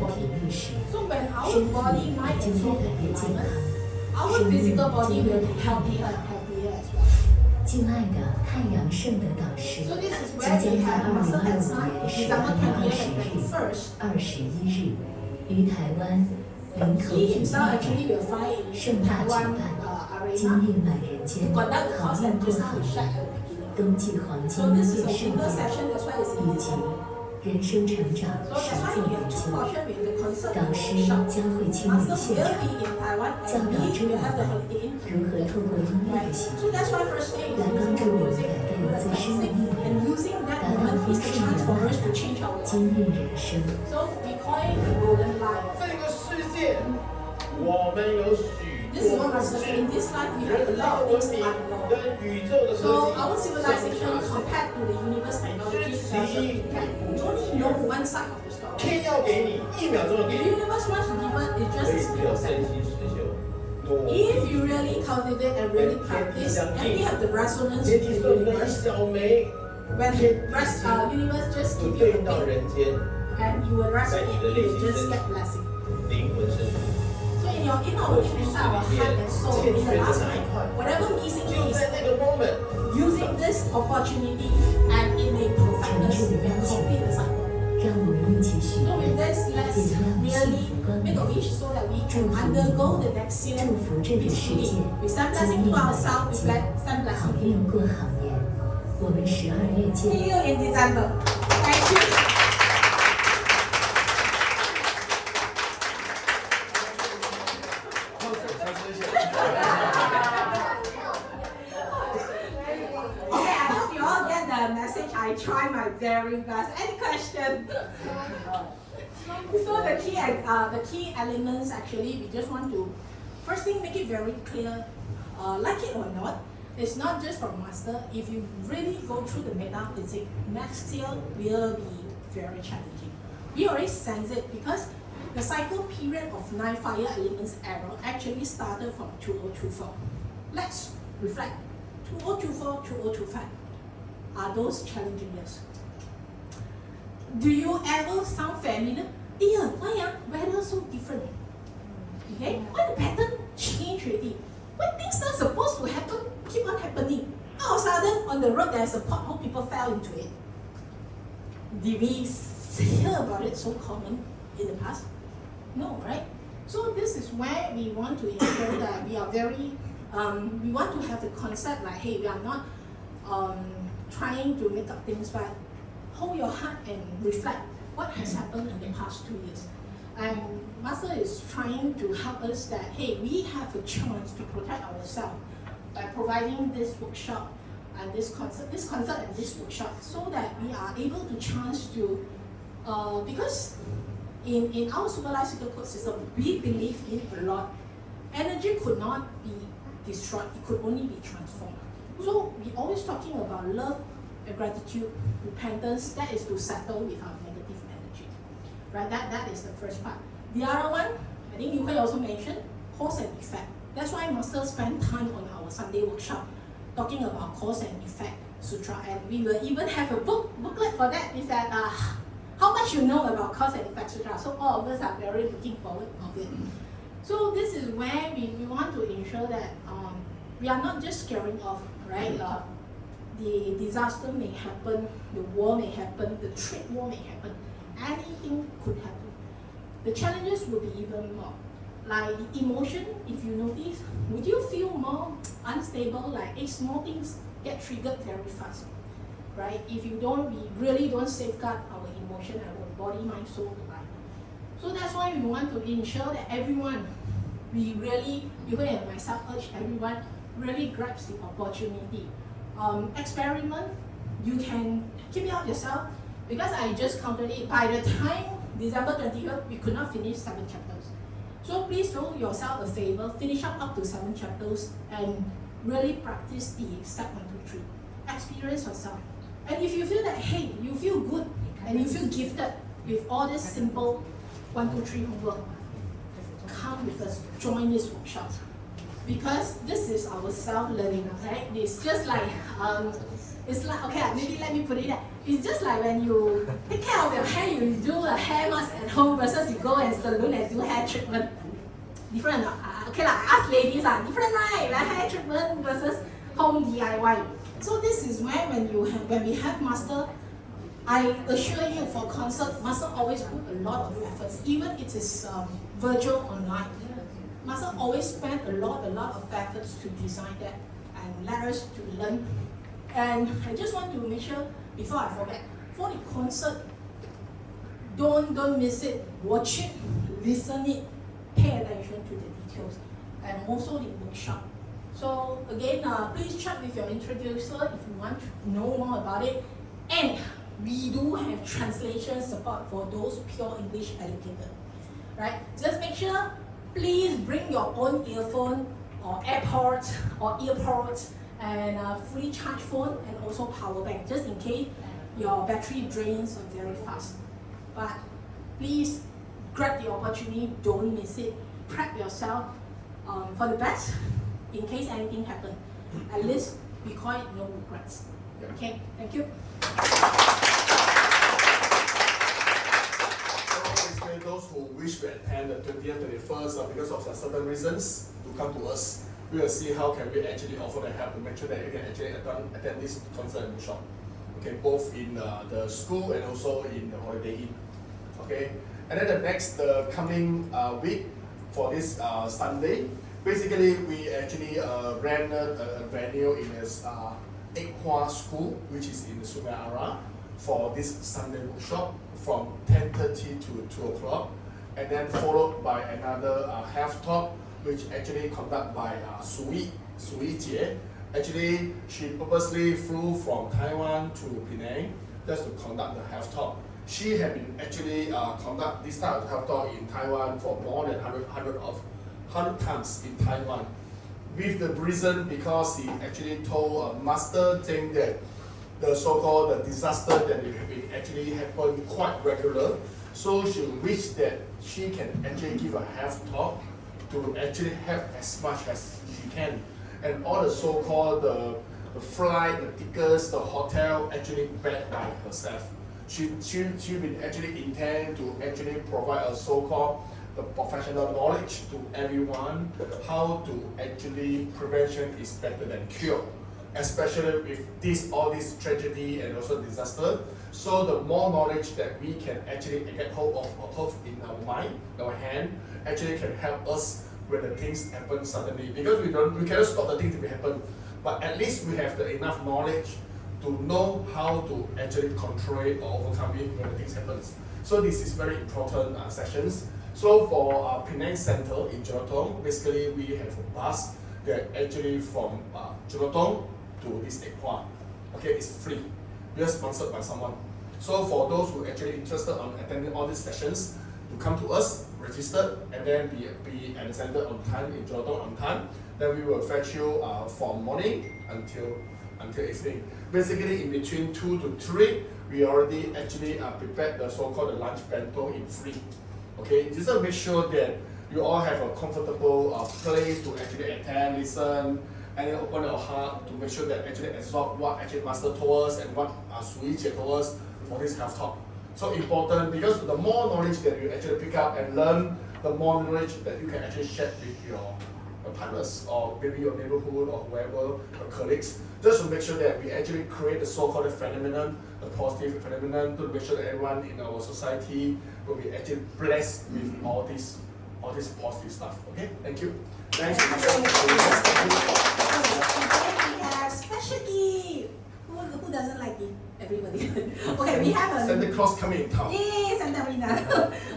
的 body. 频率时， So when our 身体 body, 也 mind, 就 and 越 soul 来越健 alignment, 康。 our 生命 physical 就 body 越 will 来 be 越 healthier 美 and 好。 healthier as well. 敬爱的太阳圣的导师， So this is 即 where 将 we 在 have Master 2025 X9 年 December 12月 20th and 20日、 21st. 21日于台湾林口 He 体育 himself 馆 actually will fly in 盛大举 Taiwan 办，经 arena 历满人间， to conduct the 考 course 验 and 过 just now 行 we shared 业， at the beginning. 冬季黄金 So this is 夜 a 盛 single 宴， session, that's why it's 以 in 及 detail. 人生成长 So 实 that's why 作 we 研 have two 究。 portions with the concert 导 and 师 workshop. 将会亲临 Master 现 will 场， be in Taiwan 教 and 导 we 之 will 我 have the 们 holiday in 如何透过音乐 Right. 的洗 So that's why first thing is 来帮 using 助 the 我们 music 改变最深的 music 秘 and 密， using that 达到 moment 丰 is the 盛 chance 的 for 爱 us to change our life. 经历人生。 So we call it the golden life. 这个世界，我们有许 This is 多 what 不 Master said. 知 In this life we have a 人类 lot of 文 things 明 unknown. 跟宇宙的 So 科 our 技 civilization 相差 compared to the universe technology doesn't you only know one side of the story. 天要给你，1秒钟就 The 给你， universe wants to give us is 可 just 以 a 只有 split 身 second. 心实修。我 If you really cultivate and really practice and we have the resonance 天 with 地 the 说你的一 universe, 小枚 when the universe just 就 give 对 you 应到 a 人 bit 间 and you will resonate, you will just get blessing. 灵魂深处。 So in our inside our heart and soul, in the last night, whatever missing 就 is 在那个 moment， using this opportunity and in a perfectness and complete the cycle. 让我们一起许 So 愿 with，this, let's 点亮幸 really 福光 make a 芒， wish so that we can undergo the next year 祝福这个世界 peacefully. We send 经 blessing 历 to 满 ourselves, 人 we 间， send 好 blessing. 运过好年。我们12月见。 See you in December. Thank you. Okay, I hope you all get the message. I try my very best. Any question? So the key elements actually, we just want to first thing make it very clear, like it or not, it's not just for master. If you really go through the metaphysics, next year will be very challenging. We already sense it because the cycle period of 9 fire elements era actually started from 2024. Let's reflect. 2024, 2025 are those challenging years. Do you ever sound familiar? Yeah, why are weather so different? Okay, why the pattern change already? When things not supposed to happen, keep on happening. All of a sudden, on the road there's a pothole, people fell into it. Did we hear about it so common in the past? No, right? So this is where we want to ensure that we are very, we want to have the concept like, hey, we are not trying to make up things, but hold your heart and reflect what has happened in the past 2 years. And Master is trying to help us that, hey, we have a chance to protect ourselves by providing this workshop and this concert and this workshop, so that we are able to chance to, because in our supervised cycle code system, we believe in a lot. Energy could not be destroyed, it could only be transformed. So we always talking about love and gratitude, repentance, that is to settle with our negative energy. Right? That is the first part. The other one, I think you can also mention, cause and effect. That's why Master spent time on our Sunday workshop talking about cause and effect sutra, and we will even have a booklet for that. Is that how much you know about cause and effect sutra. So all of us are very looking forward of it. So this is where we want to ensure that we are not just scaring off, right? The disaster may happen, the war may happen, the trade war may happen, anything could happen. The challenges will be even more. Like emotion, if you notice, would you feel more unstable, like small things get triggered very fast, right? If you we really don't safeguard our emotion, our body, mind, soul, life. So that's why we want to ensure that everyone, we really, you and myself urge everyone, really grabs the opportunity. Experiment, you can keep it out yourself, because I just counted it. By the time December 20th, we could not finish 7 chapters. So please do yourself a favor, finish up to 7 chapters and really practice the step 1, 2, 3. Experience yourself. And if you feel that, hey, you feel good and you feel gifted with all this simple 1, 2, 3 homework, come with us, join this workshop. Because this is our self-learning, right? It's just like, it's like, okay, maybe let me put it that. It's just like when you take care of your hair, you do a hair mask at home versus you go and salon and do hair treatment. Different, okay lah, us ladies are different, right? Like hair treatment versus home DIY. So this is where when we have master I assure you, for concert, Master always put a lot of efforts, even it is virtual online. Master always spend a lot of efforts to design that and let us to learn. And I just want to make sure, before I forget, for the concert, don't miss it. Watch it, listen it, pay attention to the details, and also the workshop. So again, please check with your introducer if you want to know more about it. And we do have translation support for those pure English educated, right? Just make sure, please bring your own earphone or AirPods or earpods and fully charged phone and also power bank, just in case your battery drains very fast. But please grab the opportunity, don't miss it. Prep yourself for the best in case anything happens. At least we call it no regrets. Okay, thank you. So those who wish to attend the 20th, 21st, because of certain reasons, to come to us. We will see how can we actually offer the help to make sure that you can actually attend this concert and workshop. Okay, both in the school and also in the Holiday Inn. Okay, and then the next coming week for this Sunday, basically we actually ran a venue in this PHAIK school, which is in Sungai Ara, for this Sunday workshop from 10:30 to 2 o'clock, and then followed by another half talk, which actually conducted by Sui Jie. Actually, she purposely flew from Taiwan to Penang just to conduct the half talk. She had been actually conduct this type of half talk in Taiwan for more than 100 times in Taiwan. With the reason because he actually told Master saying that the so-called the disaster that it have been actually happen quite regular. So she wished that she can actually give a half talk to actually help as much as she can. And all the so-called the flight, the tickets, the hotel actually paid by herself. She will actually intend to actually provide a so-called the professional knowledge to everyone how to actually prevention is better than cure, especially with all this tragedy and also disaster. So the more knowledge that we can actually get hold of in our mind, our hand, actually can help us when the things happen suddenly. Because we cannot stop the things to happen, but at least we have enough knowledge to know how to actually control it or overcome it when the things happens. So this is very important sessions. So for Penang Center in Jelutong, basically we have a bus that actually from Jelutong to this PHAIK. Okay, it's free. We are sponsored by someone. So for those who actually interested on attending all these sessions, to come to us, register, and then be at the center on time in Jelutong on time. Then we will fetch you from morning until evening. Basically, in between 2 to 3, we already actually prepared the so-called lunch bento in free. Okay, just to make sure that you all have a comfortable place to actually attend, listen, and then open your heart to make sure that actually absorb what actually Master told us and what Sui Jie told us for this health talk. So important because the more knowledge that you actually pick up and learn, the more knowledge that you can actually share with your partners or maybe your neighborhood or whoever, your colleagues, just to make sure that we actually create the so-called phenomenon, the positive phenomenon, to make sure that everyone in our society will be actually blessed with all this positive stuff. Okay, thank you. Thanks. Today we have special gift. Who doesn't like gift? Everybody. Okay, we have a Santa Claus coming in town. Yay, Santa Rina.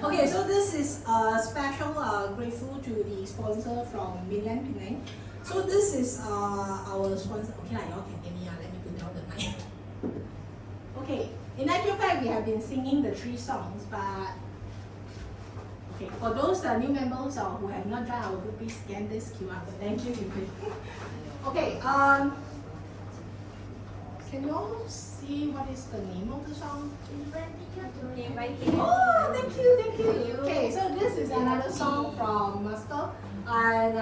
Okay, so this is special grateful to the sponsor from Mainland Penang. So this is our sponsor. Okay, y'all can hear me. Let me put down the mic. Okay, in actual fact, we have been singing the 3 songs, but okay, for those new members who have not joined our group, please scan this QR code. Thank you. Okay, can you all see what is the name of the song? Oh, thank you. Okay, so this is another song from Master, and